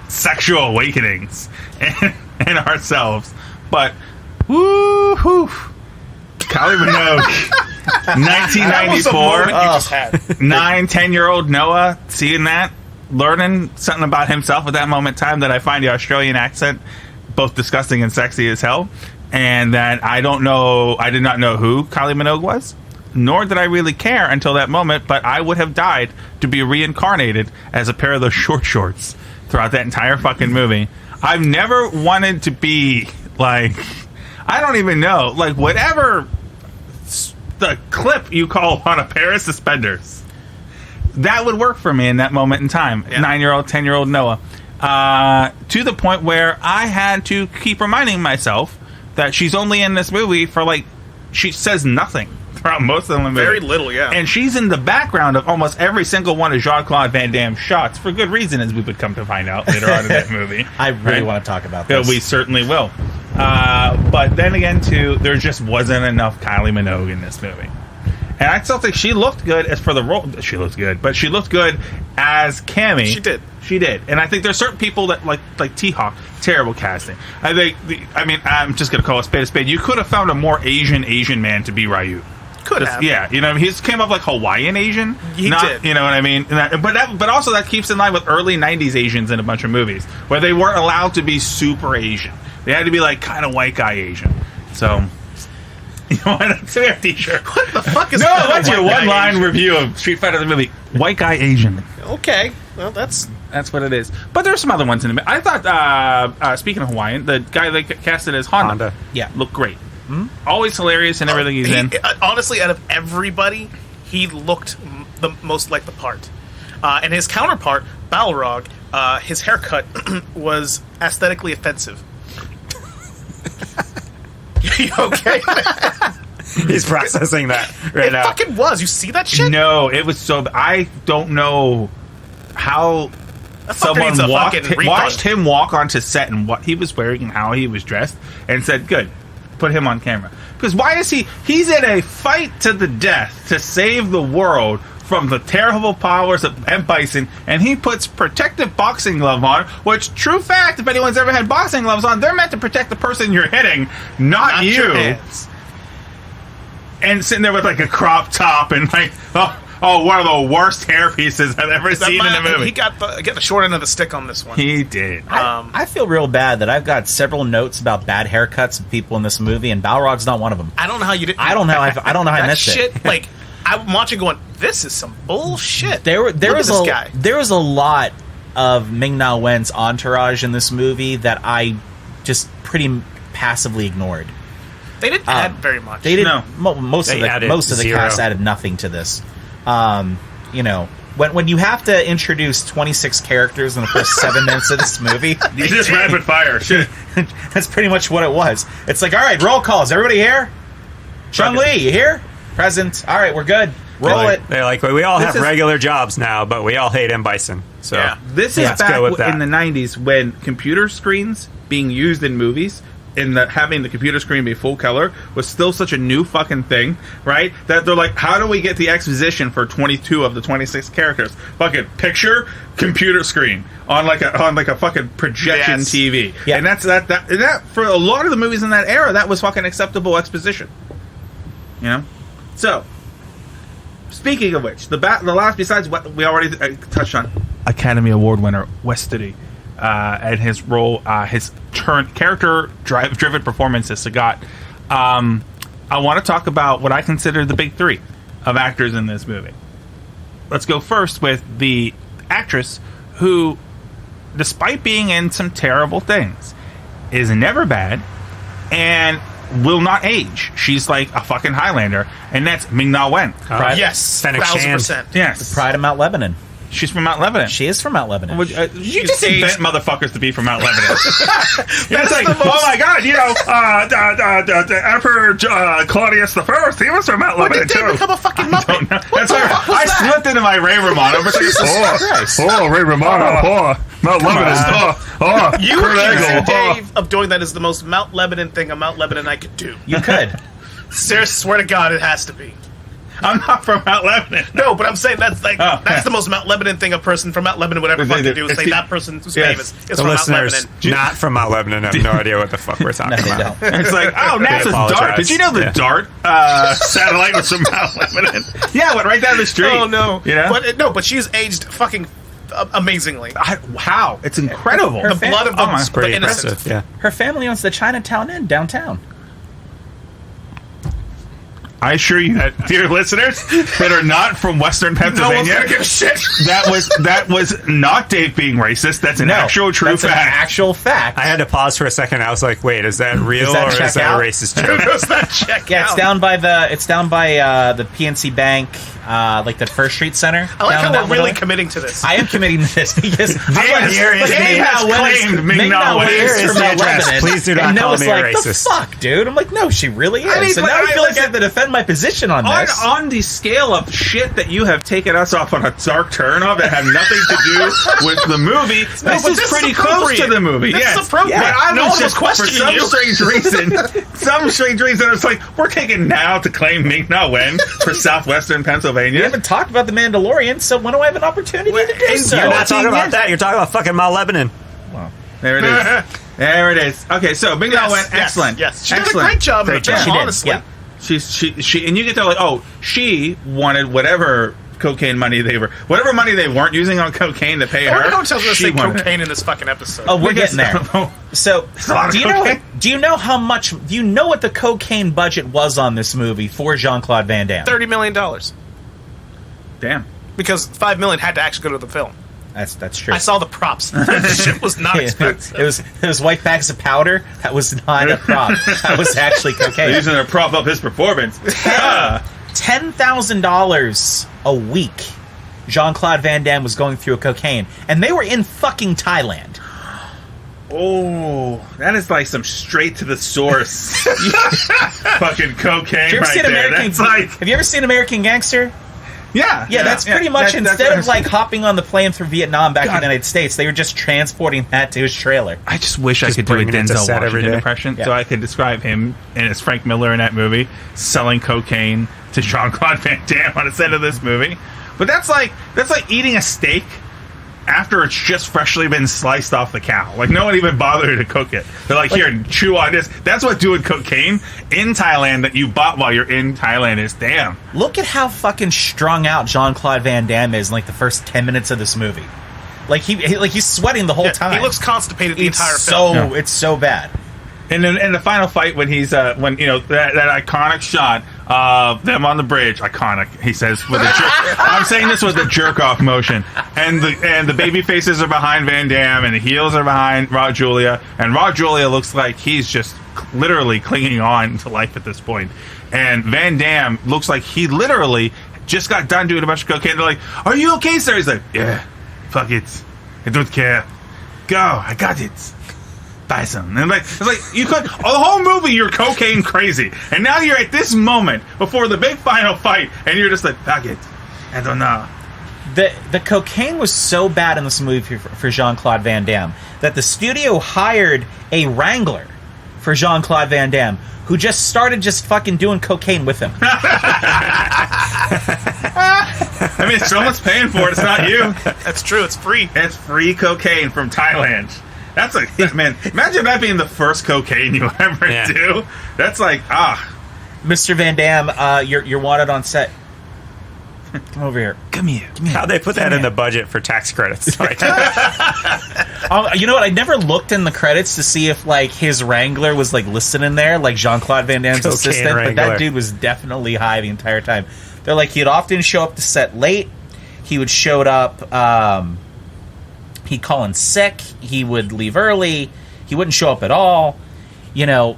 sexual awakenings and ourselves, but woo-hoo, Kylie Minogue, 1994, 9-10-year-old Noah, seeing that, learning something about himself at that moment in time, that I find the Australian accent both disgusting and sexy as hell, and that I did not know who Kylie Minogue was. Nor did I really care until that moment, but I would have died to be reincarnated as a pair of those short shorts throughout that entire fucking movie. I've never wanted to be, like, I don't even know, like, whatever the clip you call on a pair of suspenders, that would work for me in that moment in time. Yeah. 9-year-old, 10-year-old Noah. To the point where I had to keep reminding myself that she's only in this movie for, like, she says nothing throughout most of the movie. Very little, yeah. And she's in the background of almost every single one of Jean-Claude Van Damme's shots, for good reason, as we would come to find out later on in that movie. I really want to talk about this. We certainly will. But then again, too, there just wasn't enough Kylie Minogue in this movie. And I still think she looked good as for the role. She looked good, but she looked good as Cammy. She did. And I think there's certain people that, like T-Hawk, terrible casting. I think, I'm just going to call a spade. You could have found a more Asian man to be Ryu. Could have. Yeah, he came up like Hawaiian Asian. He did. You know what I mean? But also that keeps in line with early 90s Asians in a bunch of movies, where they weren't allowed to be super Asian. They had to be like kind of white guy Asian. So, you know what? That's a t-shirt. What the fuck is that's your one-line review of Street Fighter the movie. White guy Asian. Okay. Well, that's what it is. But there's some other ones in the I thought, speaking of Hawaiian, the guy they casted as Honda. Yeah. Looked great. Always hilarious in everything he's in. Honestly, out of everybody, he looked the most like the part. And his counterpart, Balrog, his haircut was aesthetically offensive. You okay? He's processing that right now. It fucking was. You see that shit? No, it was so... I don't know how someone watched him walk onto set and what he was wearing and how he was dressed and said, good, put him on camera. Because why is he's in a fight to the death to save the world from the terrible powers of M. Bison, and he puts protective boxing glove on, which, true fact, if anyone's ever had boxing gloves on, they're meant to protect the person you're hitting, not you. Your hands. And sitting there with like a crop top and like, one of the worst hair pieces I've ever seen in a movie. He got the short end of the stick on this one. He did. I feel real bad that I've got several notes about bad haircuts of people in this movie, and Balrog's not one of them. I don't know how you did. I don't know how I missed shit, it. Like, I'm watching going, this is some bullshit. There was guy. There was a lot of Ming-Na Wen's entourage in this movie that I just pretty passively ignored. They didn't add very much. They didn't. No. Most of the zero. cast added nothing to this. When you have to introduce 26 characters in the first 7 minutes of this movie, You just rapid fire. Shit. that's pretty much what it was. It's like, all right, roll calls. Everybody here? Sean Lee, you here? Present. All right, we're good. Roll it. They're like, we all have is- regular jobs now, but we all hate M. Bison. So Yeah. This is let's back go with that. in the 90s when computer screens being used in movies in the having the computer screen be full color was still such a new fucking thing, right? That they're like, how do we get the exposition for 22 of the 26 characters? Fucking picture, computer screen on like a fucking projection TV. Yeah. And that for a lot of the movies in that era, that was fucking acceptable exposition. You know? So, speaking of which, the last, besides what we already touched on, Academy Award winner Wes Studi, and his role, his character-driven performance as Sagat. I want to talk about what I consider the big three of actors in this movie. Let's go first with the actress who, despite being in some terrible things, is never bad and will not age. She's like a fucking Highlander, and that's Ming-Na Wen. Yes, Fennec Shand. 1000%. Yes. Pride of Mount Lebanon. She's from Mount Lebanon. She is from Mount Lebanon. You just invent motherfuckers to be from Mount Lebanon. That's like, the most- oh my god, the Emperor Claudius the First, he was from Mount Lebanon Did too. they become a fucking Muppet? That's why I slipped into my Ray Romano. But Ray Romano. Mount Lebanon. You Kurt accused Angle. Dave of doing that is the most Mount Lebanon thing a Mount Lebanon I could do. You could. Seriously, swear to God, it has to be. I'm not from Mount Lebanon. No, but I'm saying that's like that's the most Mount Lebanon thing a person from Mount Lebanon would ever fucking do is say that person who's famous is The from Mount listeners Lebanon. not from Mount Lebanon have no idea what the fuck we're talking No, they about. don't. It's like, oh, NASA's apologize. DART. Did you know the Yeah. DART satellite was from Mount Lebanon? Yeah, it went right down the street. Oh no, You know? but she's aged fucking amazingly. How? It's incredible. Her The blood of the, my- the Pretty innocent. impressive, yeah. Her family owns the Chinatown Inn downtown. I assure you, dear listeners, that are not from Western No one's Pennsylvania, gonna give a shit. that was not Dave being racist. That's an actual true that's fact. An actual fact. I had to pause for a second. I was like, wait, is that real that or check is that out? a racist joke? Does that check Yeah, out? it's down by the PNC Bank, like the First Street Center. I like down how in that we're really little- committing to this. I am committing to this because Dave has claimed Ming-Na Wen is is from the Mount address. Lebanon. Please do not and call Noah's me a like, racist. The fuck, dude? I'm like, no, she really is. I mean, so but now I feel like I like have to defend my position on this. On the scale of shit that you have taken us off on a dark turn of that have nothing to do with the movie, this but is this is pretty close to appropriate. the movie. This is Yes. appropriate. But I No was one was just, for questioning some you. strange reason, it's like, we're taking now to claim Ming-Na Wen for southwestern We Pennsylvania. haven't talked about the Mandalorian, so when do I have an opportunity to do so? You're not talking about that. You're talking about fucking Mount Lebanon. There it is. There it is. Okay, so Ming-Na Wen, excellent. Yes, she did a Excellent. great job in the Great film. She did, Honestly, yeah. She and you get to like, oh, she wanted whatever cocaine money whatever money they weren't using on cocaine to pay I wonder her. how much I was going to she say wanted it. cocaine in this fucking episode. Oh, we're Because- getting there. So, a lot of cocaine. do you know how much? Do you know what the cocaine budget was on this movie for Jean-Claude Van Damme? $30 million Damn. because $5 million had to actually go to the film. That's true. I saw the props. That shit was not expensive. It was white bags of powder. That was not a prop. That was actually They're cocaine. using it to prop up his performance. $10,000 a week. Jean-Claude Van Damme was going through a cocaine, and they were in fucking Thailand. Oh, that is like some straight to the source fucking cocaine Have you ever right seen there. American? That's like, Have you ever seen American Gangster? yeah, Yeah, that's pretty much That's instead what of like hopping on the plane through Vietnam back to God. the United States, they were just transporting that to his trailer. I just wish I Just could do a bringing it to Denzel set every Washington day. impression, Yeah. so I could describe him and as Frank Miller in that movie selling cocaine to Jean-Claude Van Damme on the set of this movie. But that's like eating a steak after it's just freshly been sliced off the cow. Like, no one even bothered to cook it. They're like, here, chew on this. That's what doing cocaine in Thailand that you bought while you're in Thailand is. Damn. Look at how fucking strung out Jean-Claude Van Damme is in like the first 10 minutes of this movie. Like he's sweating the whole Yeah, time. he looks constipated the it's entire so film. it's so bad. And then in the final fight, when he's that iconic shot of them on the bridge, iconic. He says with a jerk. I'm saying this with a jerk off motion, and the baby faces are behind Van Damme, and the heels are behind Raw Julia, and Raw Julia looks like he's just literally clinging on to life at this point, and Van Damme looks like he literally just got done doing a bunch of cocaine. They're like, "Are you okay, sir?" He's like, "Yeah, fuck it, I don't care. Go, I got it." Bison. And it's like you could the whole movie you're cocaine crazy, and now you're at this moment before the big final fight, and you're just like, fuck it, I don't know. The cocaine was so bad in this movie for Jean-Claude Van Damme that the studio hired a wrangler for Jean-Claude Van Damme, who just started just fucking doing cocaine with him. I mean, someone's paying for it. It's not you. That's true. It's free. It's free cocaine from Thailand. That's like, man, imagine that being the first cocaine you ever do. That's like, Mr. Van Damme, you're wanted on set. Come over here. Come here. How'd they put that in the budget for tax credits? Like, You know what? I never looked in the credits to see if like his Wrangler was like listed in there, like Jean-Claude Van Damme's Cocaine assistant. But Wrangler. that dude was definitely high the entire time. They're like he'd often show up to set late. He would show up. He'd call in sick. He would leave early. He wouldn't show up at all. You know.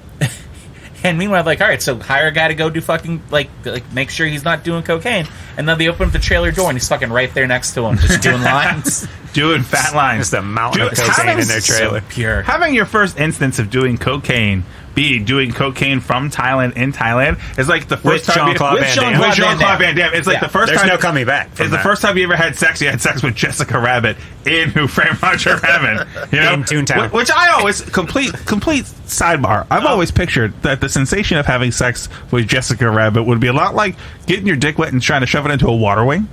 And meanwhile, like, all right, so hire a guy to go do fucking, like make sure he's not doing cocaine. And then they open up the trailer door and he's fucking right there next to him, just doing lines. Doing fat lines. just a mountain of Dude, cocaine in their So trailer. pure. Having your first instance of doing cocaine be doing cocaine from Thailand in Thailand is like the first With time Jean-Claude Van Damme. with Jean-Claude Van Damme. It's like Yeah. the first There's time no coming back. It's from the that. first time you ever had sex. You had sex with Jessica Rabbit in Who Framed Roger Rabbit. You know, In Toontown. Which I always complete sidebar. I've always pictured that the sensation of having sex with Jessica Rabbit would be a lot like getting your dick wet and trying to shove it into a water wing.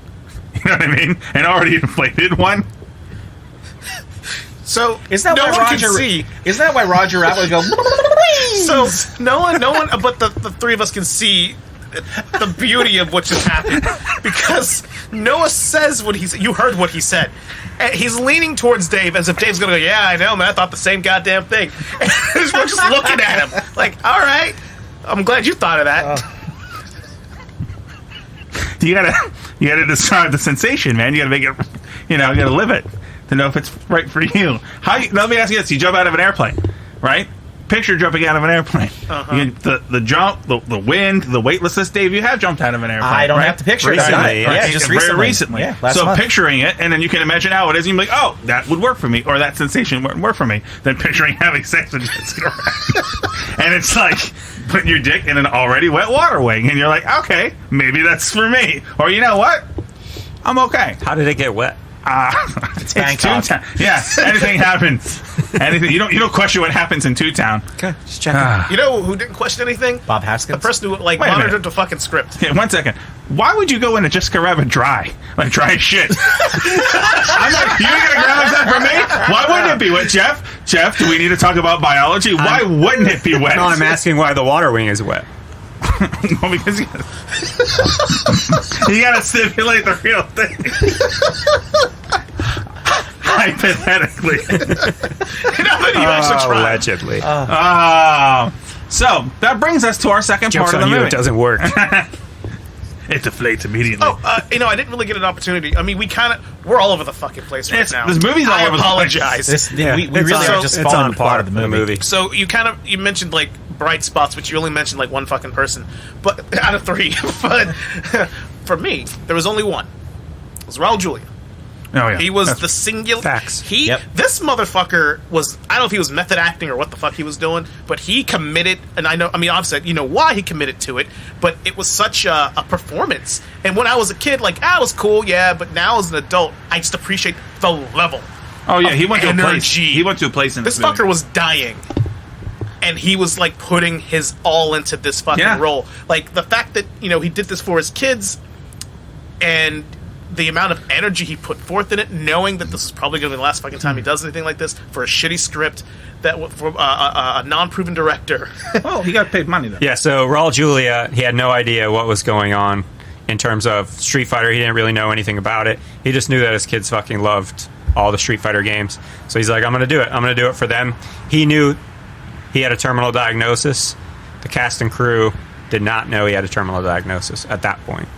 You know what I mean? An already inflated one. So Isn't that no why one Roger? can see. Isn't that why Roger Rabbit would go? So no one, but the three of us can see the beauty of what just happened because Noah says what you heard what he said. And he's leaning towards Dave as if Dave's gonna go, yeah, I know, man, I thought the same goddamn thing. And we're just looking at him like, all right, I'm glad you thought of that. You gotta describe the sensation, man. You gotta make it, you gotta live it to know if it's right for you. Let me ask you this: you jump out of an airplane, right? Picture jumping out of an airplane. The jump, the wind, the weightlessness. Dave, you have jumped out of an airplane. I don't right? have to picture Recently, it. yeah. Just very recently. Yeah, last so month. picturing it, and then you can imagine how it is. And you're like, oh, that would work for me, or that sensation wouldn't work for me. Then picturing having sex with Jessica Rabbit. And it's like putting your dick in an already wet water wing, and you're like, okay, maybe that's for me. Or you know what? I'm okay. How did it get wet? It's Bangkok. Toontown. Yeah, anything happens. Anything. You don't question what happens in Toontown. Okay, just checking. You know who didn't question anything? Bob The Haskins. person who Wait a minute. monitored the fucking script. Yeah, 1 second. Why would you go into Jessica Rabbit dry? Like dry as shit. I'm like, you gonna grab that from me? Why wouldn't it be wet, Jeff? Jeff, do we need to talk about biology? Why wouldn't it be wet? No, I'm asking why the water wing is wet. Well, because you gotta stipulate the real thing. Hypothetically. You actually tried. Allegedly. So, that brings us to our second Joke's part of on the you, movie. it doesn't work. It deflates immediately. I didn't really get an opportunity. I mean, we're all over the fucking place right now. This movie's all I over the place. apologize. Yeah, we it's really on- are just it's falling on apart par of the movie. So you mentioned like bright spots, but you only mentioned like one fucking person, but out of three. But for me, there was only one. It was Raul Julia. Oh, yeah. He was That's- the singular. Facts. This motherfucker was. I don't know if he was method acting or what the fuck he was doing, but he committed. And obviously, you know why he committed to it, but it was such a performance. And when I was a kid, like, it was cool, yeah. But now as an adult, I just appreciate the level. Oh, yeah, he went to a place. energy. He went to a place in This movie. fucker was dying. And he was like putting his all into this fucking Yeah. role. Like the fact that, he did this for his kids and the amount of energy he put forth in it, knowing that this is probably going to be the last fucking time he does anything like this for a shitty script for a non-proven director. Oh, he got paid money, though. Yeah, so Raul Julia, he had no idea what was going on in terms of Street Fighter. He didn't really know anything about it. He just knew that his kids fucking loved all the Street Fighter games. So he's like, I'm going to do it. I'm going to do it for them. He knew he had a terminal diagnosis. The cast and crew did not know he had a terminal diagnosis at that point.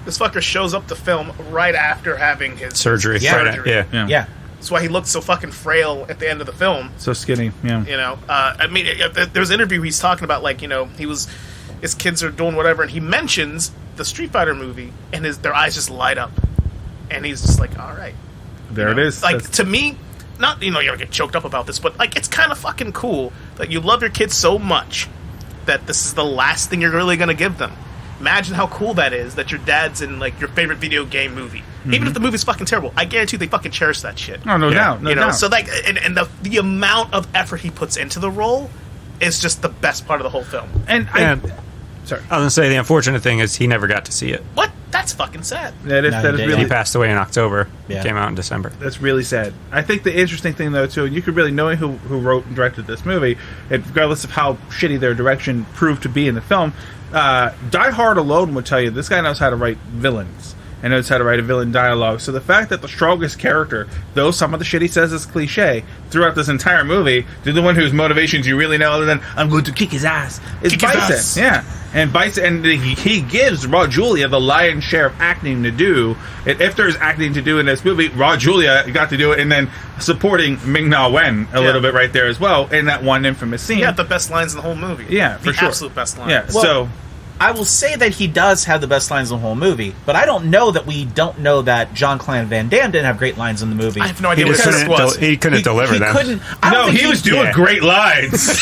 This fucker shows up to film right after having his Surgery. Yeah. Right, yeah. Yeah. That's why he looked so fucking frail at the end of the film. So skinny, yeah. There's an interview he's talking about, like, his kids are doing whatever, and he mentions the Street Fighter movie, and their eyes just light up, and he's just like, all right. There it is. Like, That's- to me, not, you're gonna get choked up about this, but, like, it's kind of fucking cool that you love your kids so much that this is the last thing you're really gonna give them. Imagine how cool that is, that your dad's in, like, your favorite video game movie. Even if the movie's fucking terrible, I guarantee they fucking cherish that shit. Oh, no doubt. No doubt. So, like, and the amount of effort he puts into the role is just the best part of the whole film. And And sorry, I was gonna say the unfortunate thing is he never got to see it. What? That's fucking sad. that is No, that he is did. He really passed away in October. Yeah. It came out in December. that's really sad. I think the interesting thing though too, you could really knowing who wrote and directed this movie, and regardless of how shitty their direction proved to be in the film, Die Hard alone would tell you this guy knows how to write villains and knows how to write a villain dialogue. So the fact that the strongest character, though some of the shit he says is cliche, throughout this entire movie, the one whose motivations you really know other than I'm going to kick his ass, is Kick his Bison. ass. Yeah. And Bison, and he gives Raw Julia the lion's share of acting to do. And if there's acting to do in this movie, Raw Julia got to do it, and then supporting Ming-Na Wen a little bit right there as well in that one infamous scene. He had the best lines in the whole movie. Yeah, for the sure. absolute best lines. Yeah, Well, so I will say that he does have the best lines in the whole movie, but I don't know that we don't know that Jean-Claude Van Damme didn't have great lines in the movie. I have no He idea what just this was. he couldn't deliver he them. couldn't. I don't no, think he was doing yeah. great lines.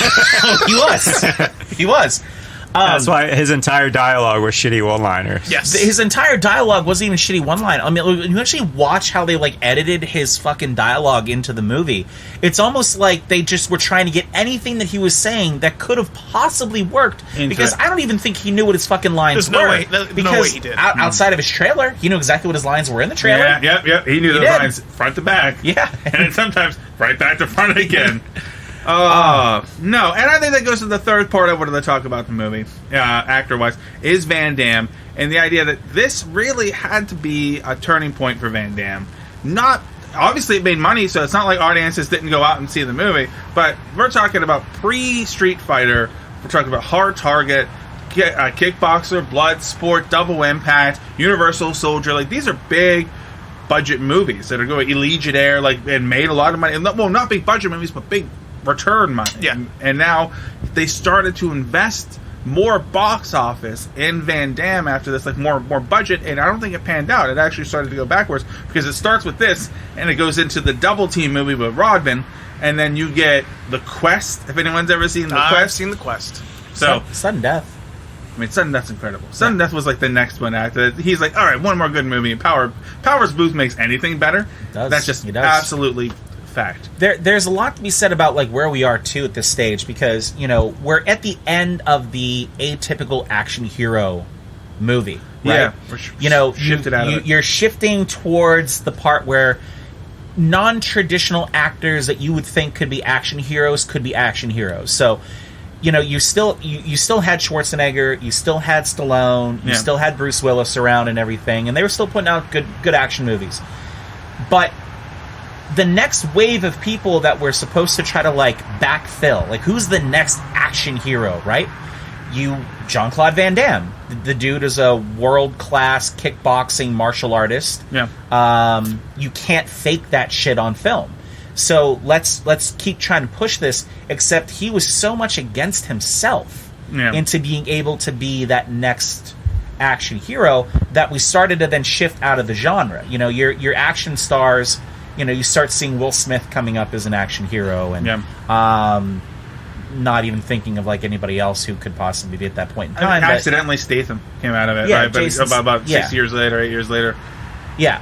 He was. He was. That's why his entire dialogue was shitty one-liners. Yes. His entire dialogue wasn't even shitty one line. I mean, when you actually watch how they edited his fucking dialogue into the movie, it's almost like they just were trying to get anything that he was saying that could have possibly worked. Into Because it. I don't even think he knew what his fucking lines There's no were. way- there's no because way he did. Outside of his trailer, he knew exactly what his lines were in the trailer. Yeah. He knew He those did. lines front to back. Yeah. And then sometimes right back to front again. No, and I think that goes to the third part I wanted to talk about the movie, actor-wise, is Van Damme, and the idea that this really had to be a turning point for Van Damme. Not obviously it made money, so it's not like audiences didn't go out and see the movie, but we're talking about pre-Street Fighter. We're talking about Hard Target, Kickboxer, Bloodsport, Double Impact, Universal Soldier. Like, these are big budget movies that are going Legionnaire, and made a lot of money. And well, not big budget movies, but big return money. Yeah. And now they started to invest more box office in Van Damme after this, more budget, and I don't think it panned out. It actually started to go backwards because it starts with this and it goes into the Double Team movie with Rodman, and then you get The Quest. If anyone's ever seen The I've Quest, seen The Quest. so Sudden death. I mean, Sudden Death's incredible. Sudden Death was the next one after that. He's like, all right, one more good movie. And Powers Booth makes anything better. Does. That's just He does. absolutely fact. There's a lot to be said about where we are too at this stage, because we're at the end of the atypical action hero movie, right? Yeah, we're shifted out of it. You're shifting towards the part where non-traditional actors that you would think could be action heroes could be action heroes. So you still had Schwarzenegger, you still had Stallone, you still had Bruce Willis around and everything, and they were still putting out good action movies, but the next wave of people that we're supposed to try to backfill, who's the next action hero, right? Jean-Claude Van Damme. The dude is a world-class kickboxing martial artist. Yeah. You can't fake that shit on film. So let's keep trying to push this, except he was so much against himself into being able to be that next action hero that we started to then shift out of the genre. Your action stars, you start seeing Will Smith coming up as an action hero, and not even thinking of anybody else who could possibly be at that point in time. Accidentally, Statham came out of it, Yeah, right? But Jason's- about yeah. 6 years later, 8 years later. Yeah.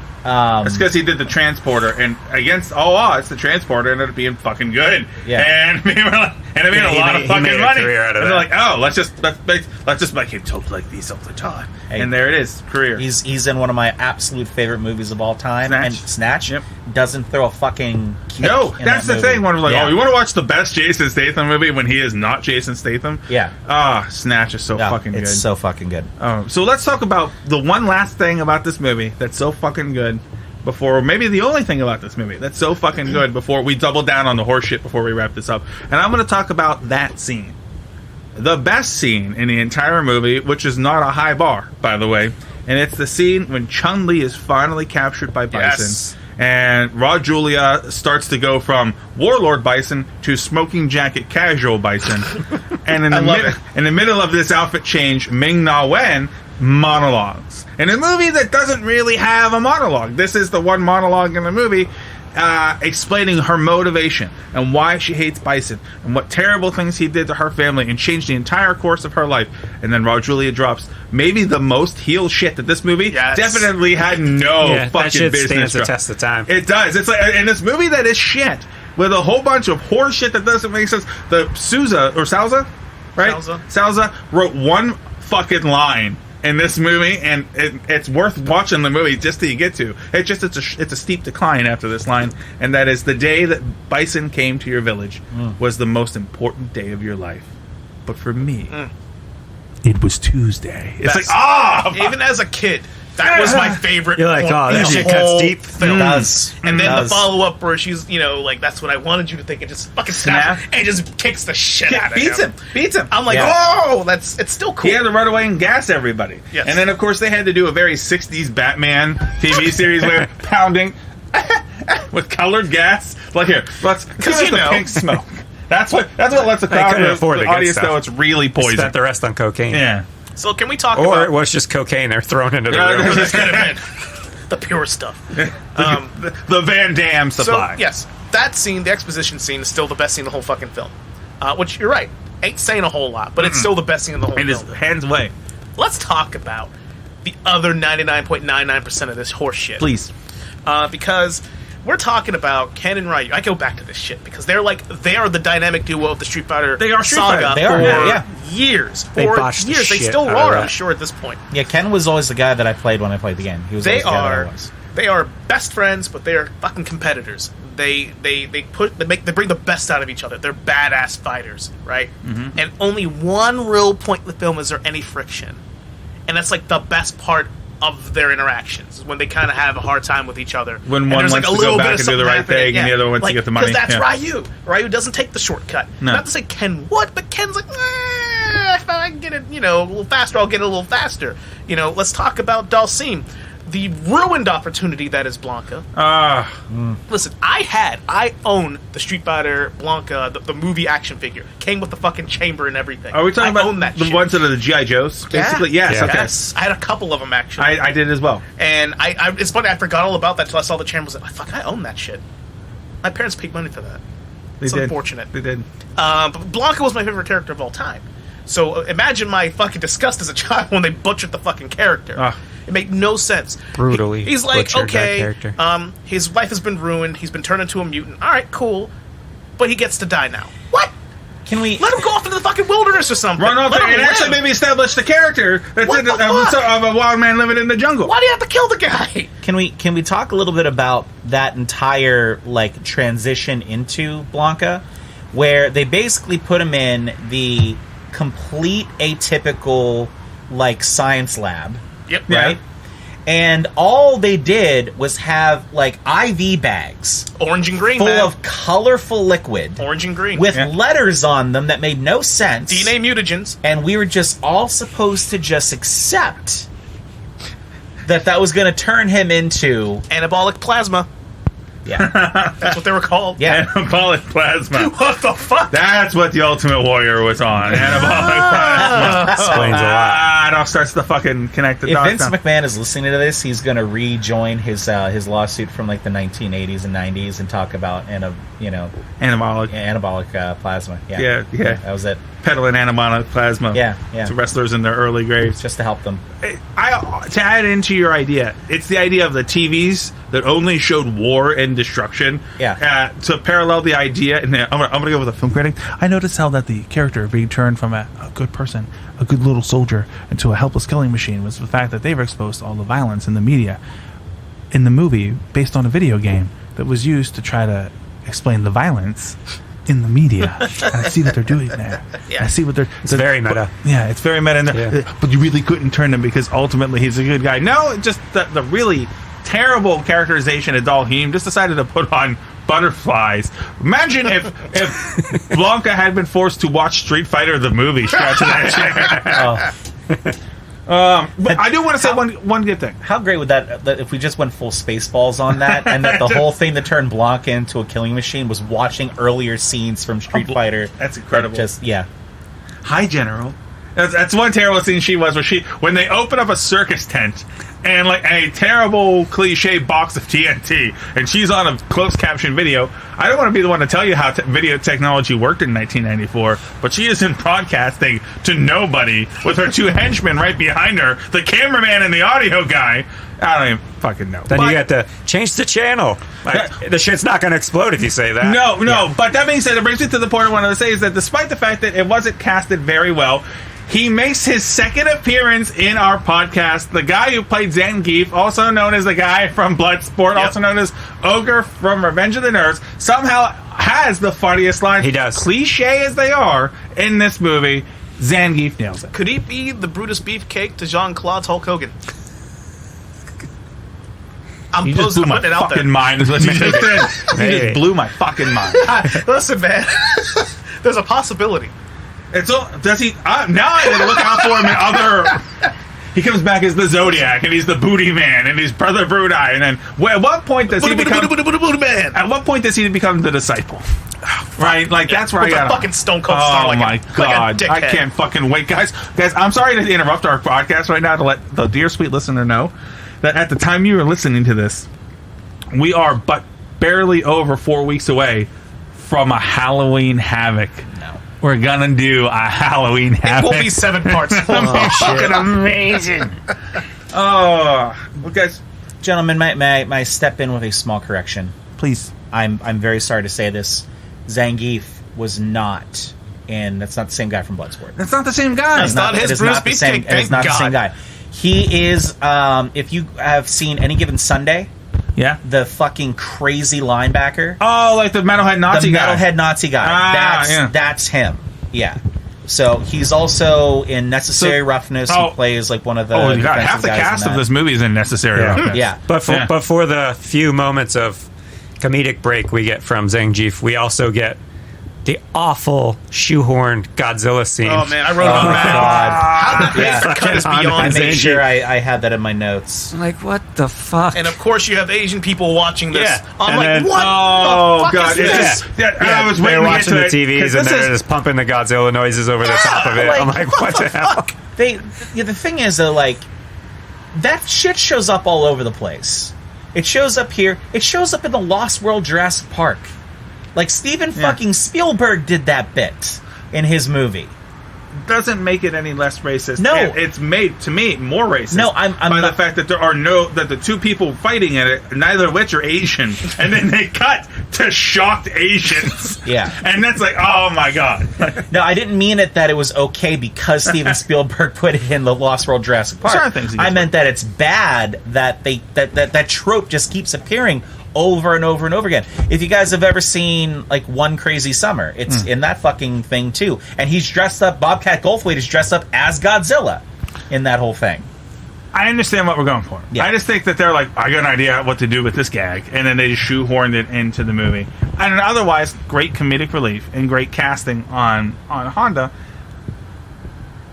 It's because he did the Transporter, and against all odds, the Transporter ended up being fucking good. Yeah. And it made a lot of fucking made a money. career out of and they're that. like, oh, let's just make him talk like this all the time. Hey. And there it is, career. He's in one of my absolute favorite movies of all time, Snatch. and Snatch Yep. doesn't throw a fucking kick No, in that's that the movie. thing. One was like, Yeah. oh, you want to watch the best Jason Statham movie when he is not Jason Statham? Yeah. Snatch is so No, fucking good. it's so fucking good. So let's talk about the one last thing about this movie that's so fucking good before, maybe the only thing about this movie that's so fucking good before we double down on the horse shit before we wrap this up. And I'm going to talk about that scene. The best scene in the entire movie, which is not a high bar, by the way. And it's the scene when Chun-Li is finally captured by Bison. Yes. And Raw Julia starts to go from Warlord Bison to Smoking Jacket Casual Bison. And in the middle of this outfit change, Ming-Na Wen monologues. In a movie that doesn't really have a monologue. This is the one monologue in the movie explaining her motivation and why she hates Bison and what terrible things he did to her family and changed the entire course of her life. And then Raw Julia drops maybe the most heel shit that this movie definitely had no that fucking shit business. stands the test of time. It does. It's in this movie that is shit. with a whole bunch of horse shit that doesn't make sense. The Salza, right? Salza wrote one fucking line in this movie, and it's worth watching the movie just till you get to. It's a steep decline after this line, and that is the day that bison came to your village was the most important day of your life. But for me, it was Tuesday. It's even as a kid, that was my favorite. You're like, point oh, that in shit the cuts whole deep. film. And then the does. follow-up where she's, like, that's what I wanted you to think, and just fucking snaps him, and just kicks the shit out of him. Beats him. I'm like, oh, it's still cool. He had to run away and gas everybody. Yes. And then, of course, they had to do a very 60s Batman TV series where pounding with colored gas. Like, here, let's the pink smoke. That's what lets the crowd couldn't afford the the good audience stuff. know it's really poison. Spent the rest on cocaine. Yeah. So can we talk Or about... it was just cocaine they're thrown into the Yeah, room. This could have been the pure stuff. The Van Damme supply. So, yes, that scene, the exposition scene, is still the best scene in the whole fucking film. Which, you're right, ain't saying a whole lot, but it's still the best scene in the whole And his film. hands away. Let's talk about the other 99.99% of this horse shit. Please. Because we're talking about Ken and Ryu. I go back to this shit because they are the dynamic duo of the Street Fighter They are Street saga Fighter. They are, for yeah. years. They For botched the years. They shit still out of are, I'm that. sure, at this point. Yeah, Ken was always the guy that I played when I played the game. He was They always the guy that are I was. they are best friends, but they are fucking competitors. They bring the best out of each other. They're badass fighters, right? Mm-hmm. And only one real point in the film is there any friction, and that's like the best part of their interactions, when they kind of have a hard time with each other. When And one there's, wants a to go little bit back of and do the something right happening. thing, and the other wants to get the money. Because that's Yeah. Ryu. Ryu doesn't take the shortcut. No. Not to say Ken would, but Ken's like, if I can get it, a little faster, I'll get it a little faster. Let's talk about Dhalsim. The ruined opportunity that is Blanca. Listen, I own the Street Fighter Blanca, the movie action figure. Came with the fucking chamber and everything. Are we talking I about own that the shit. ones that are the G.I. Joes? Basically, Yeah. yes. Yeah. Okay. Yes, I had a couple of them actually. I did as well. And it's funny, I forgot all about that until I saw the chamber. I was like, fuck, I own that shit. My parents paid money for that. They It's did. unfortunate. They did. But Blanca was my favorite character of all time. So imagine my fucking disgust as a child when they butchered the fucking character. It made no sense. Brutally He's like, butchered that okay, character. his life has been ruined. He's been turned into a mutant. All right, cool. But he gets to die now. What? Can we Let him go off into the fucking wilderness or something. Run off Let there him and actually live. maybe establish the character that's What in the fuck? of a wild man living in the jungle. Why do you have to kill the guy? Can we talk a little bit about that entire transition into Blanca, where they basically put him in the complete atypical science lab, Yep. Yeah. right? And all they did was have IV bags Orange and green, full man. of colorful liquid Orange and green. with Yeah. letters on them that made no sense. DNA mutagens. And we were just all supposed to just accept that was going to turn him into Anabolic plasma. That's what they were called. Yeah. Anabolic plasma. What the fuck? That's what the Ultimate Warrior was on. Anabolic plasma. Explains a lot. It all starts to fucking connect the If dots. Vince now. McMahon is listening to this, he's going to rejoin his lawsuit from the 1980s and 90s and talk about Anabolic. anabolic plasma. Yeah. That was it. Peddling anabolic plasma. Yeah. To wrestlers in their early graves. Just to help them. To add into your idea, it's the idea of the TVs that only showed war and destruction. Yeah. To parallel the idea, and I'm gonna go with a film critic. I noticed how that the character being turned from a good person, a good little soldier, into a helpless killing machine was the fact that they were exposed to all the violence in the media, in the movie, based on a video game that was used to try to explain the violence in the media. And I see what they're doing there. Yeah. I see what they're. It's very meta. Yeah, it's very meta. Yeah. But you really couldn't turn him because ultimately he's a good guy. No, just the really terrible characterization of Dhalsim just decided to put on butterflies. Imagine if Blanca had been forced to watch Street Fighter the movie scratching that shit. But I do want to say one good thing. How great would that if we just went full Spaceballs on that, and that the whole thing that turned Blanca into a killing machine was watching earlier scenes from Street Fighter. That's incredible. Hi, General. That's one terrible scene when they open up a circus tent and a terrible cliche box of TNT, and she's on a closed caption video. I don't want to be the one to tell you how video technology worked in 1994, but she is in broadcasting to nobody with her two henchmen right behind her, the cameraman and the audio guy. I don't even fucking know. Then But- you got to change the channel. Like, the shit's not going to explode if you say that. No. Yeah. But that being said, it brings me to the point I wanted to say is that despite the fact that it wasn't casted very well, he makes his second appearance in our podcast. The guy who played Zangief, also known as the guy from Bloodsport, also known as Ogre from Revenge of the Nerds, somehow has the funniest line. He does. Cliche as they are in this movie, Zangief nails it. Could he be the Brutus Beefcake to Jean-Claude's Hulk Hogan? I'm You just blew my putting it out there. fucking mind is what you just did. You Maybe. just blew my fucking mind. Listen, man. There's a possibility. It's all, does he? Now I gotta look out for him in other. He comes back as the Zodiac, and he's the Booty Man, and he's Brother Brudai, and then at what point does he become? Man. At what point does he become the disciple? Right, like that's where With I a got. fucking Stone Cold Oh Star like my a god, I dickhead. can't fucking wait, guys. I'm sorry to interrupt our podcast right now to let the dear sweet listener know that at the time you were listening to this, we are but barely over 4 weeks away from a Halloween Havoc. No. We're gonna do a Halloween It Havoc. will be 7 parts. Fucking amazing. Oh, well, guys, Gentlemen, may I step in with a small correction? please. I'm very sorry to say this. Zangief was not in. That's not the same guy from Bloodsport. That's not the same guy. That's not his It is Bruce not the same. Beefcake, It is thank not the same God. guy. He is. If you have seen Any Given Sunday, Yeah. the fucking crazy linebacker, Oh, like the metalhead Nazi the guy. metalhead Nazi guy. Ah, That's him. Yeah. So he's also in Necessary Roughness. oh. He plays like one of the. Oh, you got defensive half the guys in cast of that. this movie is unnecessary. Yeah. Yeah. But for, Yeah. but for the few moments of comedic break we get from Zangief, we also get the awful shoehorned Godzilla scene. Oh, man. I wrote Oh on my that. god. How the Yeah. paper cut is I I beyond made me. sure I had that in my notes. Like, what the fuck? And of course, you have Asian people watching this. Yeah. I'm And like, then- what Oh, the fuck God. is It's this? just, I was they're waiting to get watching to the it, TVs 'cause and this they're is- just pumping the Godzilla noises over the top of it. I'm like, what the hell? The thing is though, like, that shit shows up all over the place. It shows up here. It shows up in the Lost World Jurassic Park. Like Steven fucking Spielberg did that bit in his movie. doesn't make it any less racist. No. It's made to me more racist. No, I'm by the not- fact that that the two people fighting in it, neither of which are Asian, and then they cut to shocked Asians. Yeah. and that's like, oh my god. No, I didn't mean it that it was okay because Steven Spielberg put it in the Lost World Jurassic Park. Certain things he I gets meant that it's bad that that trope just keeps appearing over and over and over again. If you guys have ever seen like One Crazy Summer, it's in that fucking thing too. And he's dressed up. Bobcat Goldthwait is dressed up as Godzilla in that whole thing. I understand what we're going for. Yeah. I just think that they're like, I got an idea what to do with this gag, and then they just shoehorned it into the movie. And otherwise, great comedic relief and great casting on Honda.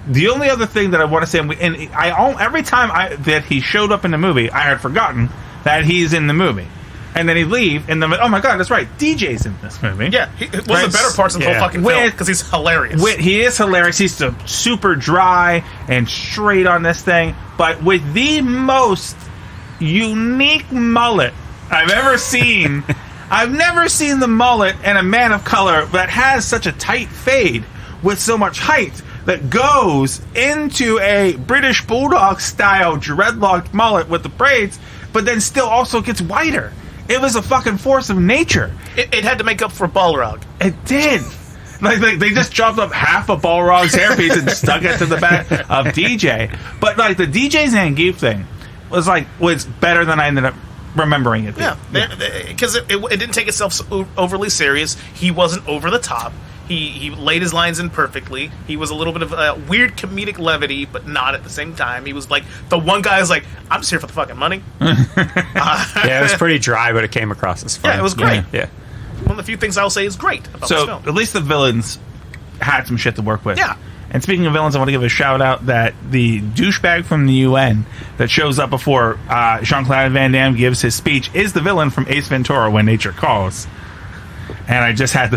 The only other thing that I want to say, every time that he showed up in the movie, I had forgotten that he's in the movie. And then he'd leave, and then, oh my god, that's right, DJ's in this movie. Yeah, one of the better parts of the whole fucking film because he's hilarious. He is hilarious. He's super dry and straight on this thing, but with the most unique mullet I've ever seen. I've never seen the mullet in a man of color that has such a tight fade with so much height that goes into a British Bulldog style dreadlocked mullet with the braids, but then still also gets wider. It was a fucking force of nature. It had to make up for Balrog. It did. Like they just chopped up half of Balrog's hairpiece and stuck it to the back of DJ. But like the DJ Zangief thing was better than I ended up remembering it. Yeah, because it didn't take itself so overly serious. He wasn't over the top. He laid his lines in perfectly. He was a little bit of a weird comedic levity, but not at the same time. He was like the one guy who's like, I'm just here for the fucking money. Yeah, it was pretty dry, but it came across as fun. Yeah, it was great. Yeah. One of the few things I'll say is great about this So film. at least the villains had some shit to work with. Yeah. And speaking of villains, I want to give a shout out that the douchebag from the UN that shows up before Jean-Claude Van Damme gives his speech is the villain from Ace Ventura: When Nature Calls. And I just had to.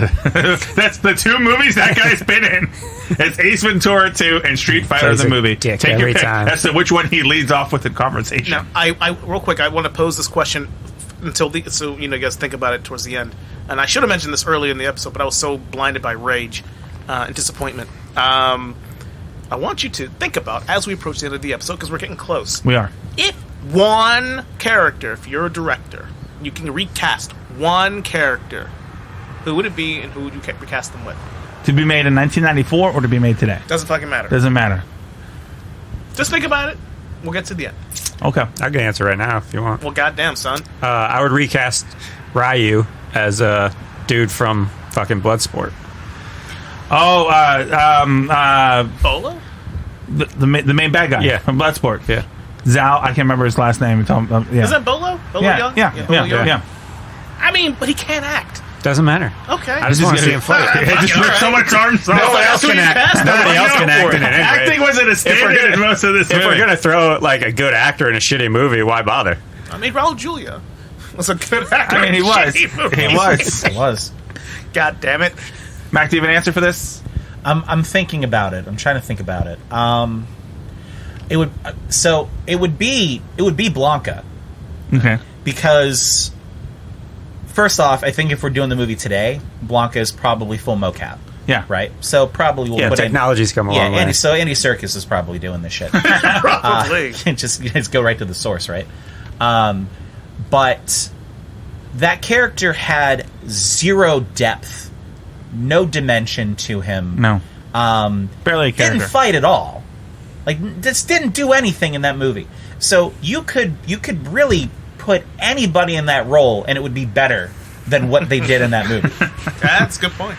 That's the two movies that guy's been in. It's Ace Ventura 2 and Street Fighter Plays the a movie. dick Take your every pick time. as to which one he leads off with the conversation. Now, I real quick, I want to pose this question so you guys think about it towards the end. And I should have mentioned this earlier in the episode, but I was so blinded by rage and disappointment. I want you to think about as we approach the end of the episode because we're getting close. We are. If one character, if you're a director, you can recast one character, who would it be and who would you recast them with? To be made in 1994 or to be made today? Doesn't fucking matter. Doesn't matter. Just think about it. We'll get to the end. Okay. I can answer right now if you want. Well, goddamn, son. I would recast Ryu as a dude from fucking Bloodsport. Oh, Bolo? the main bad guy. Yeah. From Bloodsport. Yeah. Zal. I can't remember his last name. Yeah. Is that Bolo? Bolo Yeah. Young? Yeah. Bolo Yeah. Young? Yeah. I mean, but he can't act. Doesn't matter. Okay. I just want to see him fight. It just ripped so much arms off. Nobody else can act. Nobody else can act in it. Anyway. Acting wasn't a standard in most of this If movie. we're gonna throw like a good actor in a shitty movie, why bother? I mean, Raul Julia was a good actor. I mean, he in was. shitty movies. He was. It was. God damn it. Mac, do you have an answer for this? I'm thinking about it. I'm trying to think about it. It would be Blanca, Okay. because first off, I think if we're doing the movie today, Blanca is probably full mocap, Yeah. right? So probably we'll Yeah, put technology's come a long way. Andy Serkis is probably doing this shit. Probably. just go right to the source, right? But that character had zero depth, no dimension to him. No. Barely a character. Didn't fight at all. Like, just didn't do anything in that movie. So you could really put anybody in that role, and it would be better than what they did in that movie. That's a good point.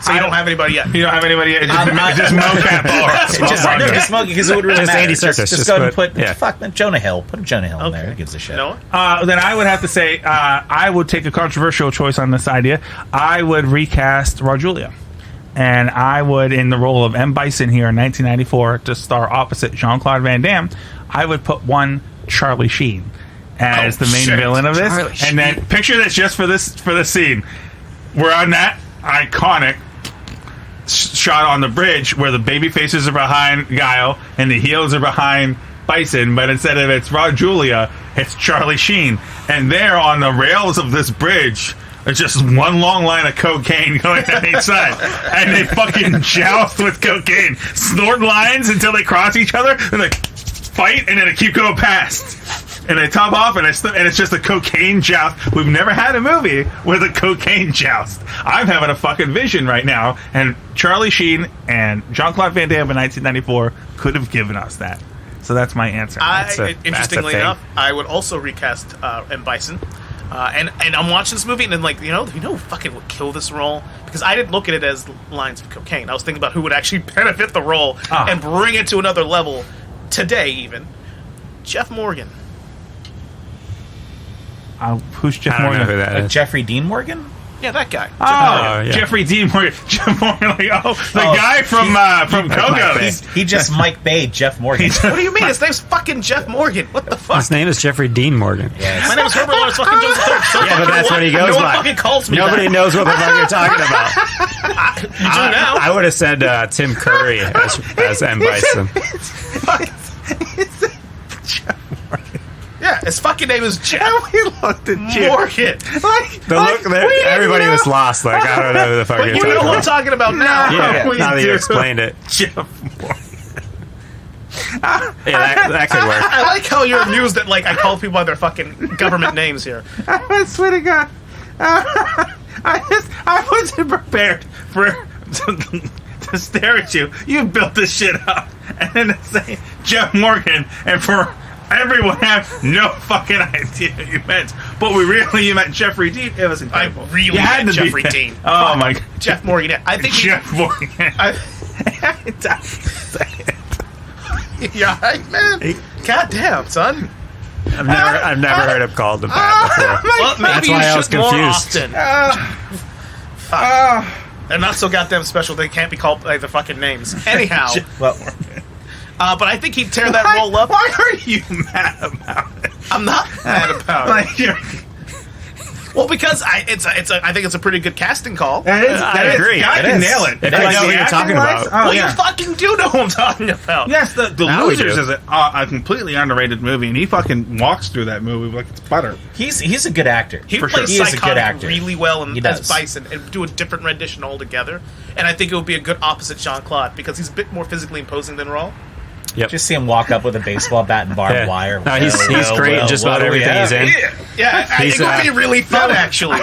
So you don't have anybody yet. You don't have anybody yet. Just mocap. just smoking, because it would really Just matter. Andy Serkis, Just just go ahead and put- put yeah. fuck Jonah Hill. Put Jonah Hill in there. Who gives a shit? Noah? Then I would have to say I would take a controversial choice on this idea. I would recast Raul Julia. And I would, in the role of M. Bison here in 1994, to star opposite Jean-Claude Van Damme, I would put one Charlie Sheen as the main villain of this. Charlie And then picture this just for this scene. We're on that iconic shot on the bridge where the baby faces are behind Guile and the heels are behind Bison, but instead of it's Raul Julia, it's Charlie Sheen. And there on the rails of this bridge, there's just one long line of cocaine going on each side. And they fucking joust with cocaine. Snort lines until they cross each other, and they fight, and then they keep going past. And they top off, and it's just a cocaine joust. We've never had a movie with a cocaine joust. I'm having a fucking vision right now, and Charlie Sheen and Jean-Claude Van Damme in 1994 could have given us that. So that's my answer. Interestingly thing. enough, I would also recast M. Bison. And I'm watching this movie, and then, like, you know who fucking would kill this role? Because I didn't look at it as lines of cocaine. I was thinking about who would actually benefit the role and bring it to another level today, even. Jeff Morgan. Who's Jeff I don't Morgan? know who that Like is. Jeffrey Dean Morgan? Yeah, that guy. Oh, yeah. Jeffrey Dean Morgan. Jeff Morgan, like, the guy from Coco. He just Mike Bay Jeff Morgan. What do you mean? His name's fucking Jeff Morgan. What the fuck? His name is Jeffrey Dean Morgan. My name is Herbert Lawrence fucking Joseph III. So Yeah, but that's what he goes no one by. fucking calls me Nobody that. knows what the fuck you're talking about. You do now. I would have said Tim Curry as M. Bison. Yeah, his fucking name is Jeff Morgan. Everybody was lost. Like, I don't know who the fuck But you're you talking know who I'm about. talking about now. Yeah, we now that do. you explained it. Jeff Morgan. Yeah, that could work. I like how you're amused that, like, I call people by their fucking government names here. I swear to God. I wasn't prepared to stare at you. You built this shit up. And then to say Jeff Morgan, and for everyone have no fucking idea what you meant. But you meant Jeffrey Dean. It was incredible. I really You had meant to be- Jeffrey Dean. Oh my God. Jeff Morgan. Yeah, I think Jeff Morgan. Yeah, right, man. God damn, son. I've never heard him called the bat before. Well, maybe That's you why I was should more confused. often. Fuck. They're not so goddamn special. They can't be called like the fucking names. Anyhow, Well, but I think he'd tear that role up. Why are you mad about it? I'm not mad about it. Like, you're, Well, because I think it's a pretty good casting call. I agree. God It can is. nail it. If I know who you're talking about. Oh, Well, yeah. you fucking do know who I'm talking about. Yes, the Now we Losers do. is a completely underrated movie, and he fucking walks through that movie like it's butter. he's a good actor. He for plays sure. He is a good psychotic actor. really well He as does. Bison and do a different rendition altogether. And I think it would be a good opposite Jean-Claude because he's a bit more physically imposing than Raul. Yep. Just see him walk up with a baseball bat and barbed Yeah. wire. No, he's great in just about everything he's in. Yeah, He's, it would be really fun, actually.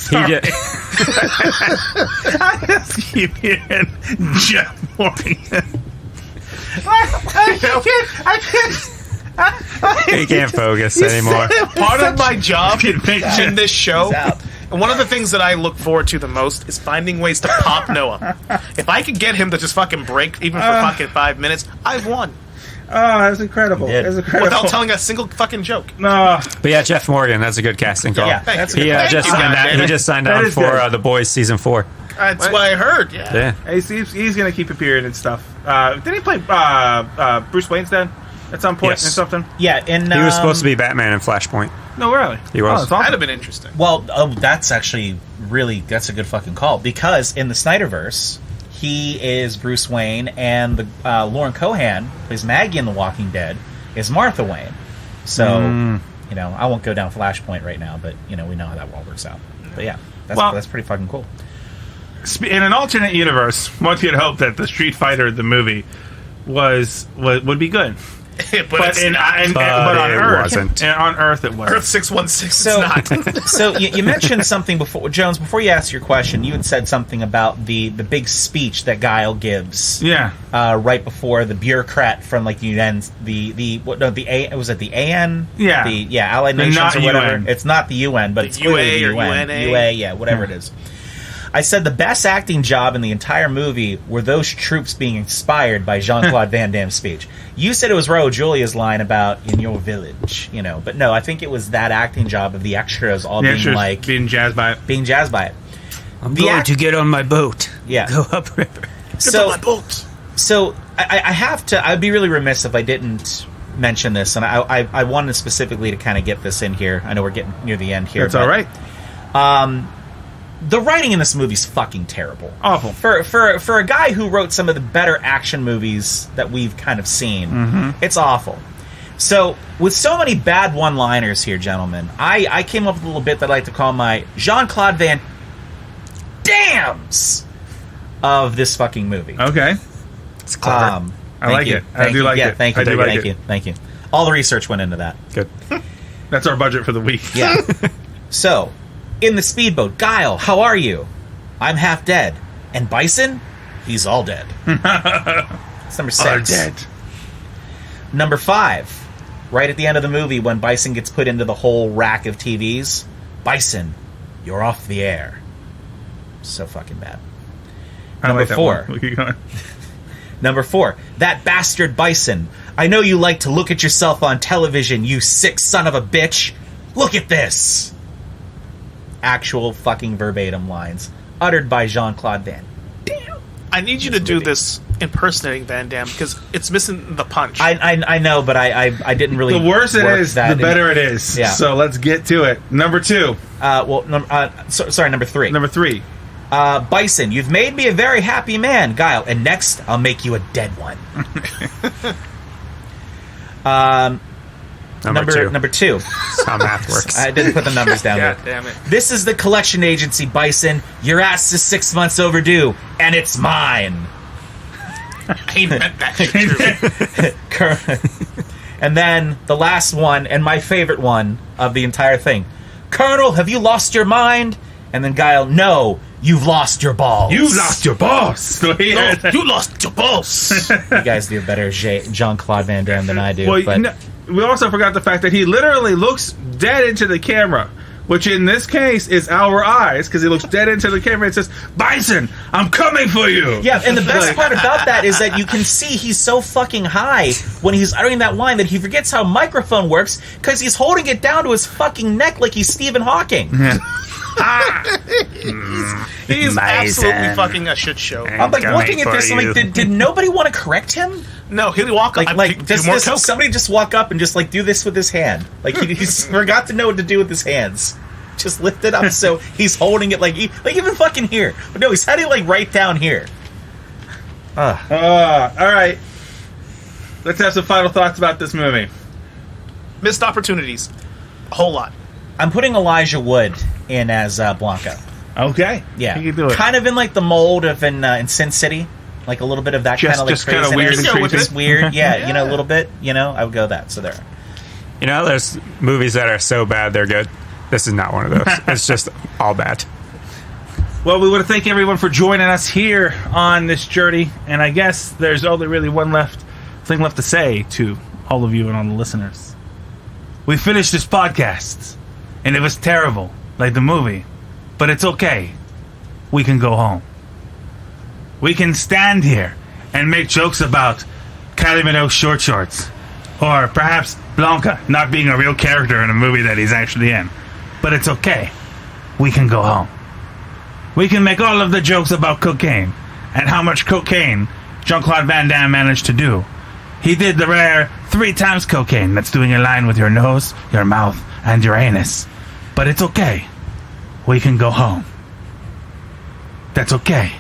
He did, I just keep hearing Jeff Morgan. he can't focus anymore. Part of my job in this show, out. one of the things that I look forward to the most is finding ways to pop Noah. If I could get him to just fucking break, even for fucking 5 minutes, I've won. Oh, that's incredible. did. That's incredible. Without telling a single fucking joke. No. But yeah, Jeff Morgan, that's a good casting call. Yeah, Thank that's you. a good He point. just you, signed God out. damn He it. just signed That on is for good. The Boys season 4. That's what I heard, yeah. Yeah. He's going to keep appearing and stuff. Did he play Bruce Wayne's dad at some point Yes. or something? Yeah, and He was supposed to be Batman in Flashpoint. No, really. He was. Oh, that's That'd awesome. have been interesting. Well, that's actually that's a good fucking call, because in the Snyderverse, he is Bruce Wayne, and the Lauren Cohan plays Maggie in The Walking Dead is Martha Wayne. So I won't go down Flashpoint right now, but we know how that all works out. But yeah, that's pretty fucking cool. In an alternate universe, one could hope that the Street Fighter the movie would be good. But on it Earth, wasn't. And on Earth, it wasn't. Earth 616, So, it's not. so you mentioned something before, Jones. Before you asked your question, you had said something about the big speech that Guile gives. Yeah. Right before the bureaucrat from like the UN, was it the AN? Yeah. Allied The Nations not or whatever. UN. It's not the UN, but it's clearly UA the or UN. UNA. UA, yeah, whatever it is. I said the best acting job in the entire movie were those troops being inspired by Jean-Claude Van Damme's speech. You said it was Raul Julia's line about "in your village," but no, I think it was that acting job of the extras all Yeah, being sure, like being jazzed by it. being jazzed by it. I'm The going act- to get on my boat. Yeah. Go upriver. So, my boat. so I have to. I'd be really remiss if I didn't mention this, and I wanted specifically to kind of get this in here. I know we're getting near the end here. That's all right. The writing in this movie is fucking terrible. Awful. For a guy who wrote some of the better action movies that we've kind of seen, it's awful. So, with so many bad one-liners here, gentlemen, I came up with a little bit that I like to call my Jean-Claude Van Dammes of this fucking movie. Okay. It's clever. I like it. I do like it. Thank I you. do like Thank it. you. Thank you. All the research went into that. Good. That's our budget for the week. Yeah. So, in the speedboat, Guile, how are you? I'm half dead. And Bison? He's all dead. It's number 6. Are dead. Number 5. Right at the end of the movie, when Bison gets put into the whole rack of TVs. Bison, you're off the air. So fucking bad. I like Number that 4. one. We'll keep going. Number 4. That bastard Bison. I know you like to look at yourself on television, you sick son of a bitch. Look at this. Actual fucking verbatim lines uttered by Jean-Claude Van Damme. I need you to do this impersonating Van Damme because it's missing the punch. I know, but I didn't really. The worse it work is, that the better it is. Yeah. So let's get to it. Number 2. Sorry, number 3. Number 3. Bison, you've made me a very happy man, Guile, and next I'll make you a dead one. Number 2. That's how math works. I didn't put the numbers down God there. damn it. This is the collection agency, Bison. Your ass is 6 months overdue, and it's mine. He meant that shit true. And then the last one, and my favorite one of the entire thing. Colonel, have you lost your mind? And then Guile, no, you've lost your balls. You lost your boss. No, you lost your balls. You guys do better Jean-Claude Van Damme than I do. Well, but we also forgot the fact that he literally looks dead into the camera, which in this case is our eyes, because he looks dead into the camera and says, Bison, I'm coming for you. yeah, and the best part about that is that you can see he's so fucking high when he's uttering that line that he forgets how a microphone works because he's holding it down to his fucking neck like he's Stephen Hawking. He's absolutely fucking a shit show. I'm like Coming looking at for this. I'm you. like, did nobody want to correct him? No, he'll walk up. Like do more coke. somebody just walk up and just like do this with his hand. Like he's forgot to know what to do with his hands. Just lift it up so he's holding it like even fucking here. But no, he's had it like right down here. All right. Let's have some final thoughts about this movie. Missed opportunities. A whole lot. I'm putting Elijah Wood in as Blanca. Okay. Yeah, You can do it. kind of in like the mold of in Sin City. like a little bit of that Just- kind of like just kinda craziness. weird and Just go with creepy. Just weird, yeah, you know, a little bit, you know, I would go that. So there. You know, there's movies that are so bad they're good. This is not one of those. It's just all bad. Well, we want to thank everyone for joining us here on this journey, and I guess there's only really one thing left to say to all of you and all the listeners. We finished this podcast, and it was terrible, like the movie, but it's okay. We can go home. We can stand here and make jokes about Kylie Minogue's short shorts, or perhaps Blanca not being a real character in a movie that he's actually in. But it's okay. We can go home. We can make all of the jokes about cocaine and how much cocaine Jean-Claude Van Damme managed to do. He did the rare 3 times cocaine that's doing a line with your nose, your mouth, and your anus. But it's okay. We can go home. That's okay.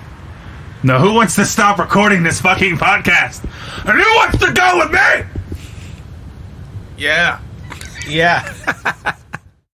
Now, who wants to stop recording this fucking podcast? And who wants to go with me? Yeah. Yeah.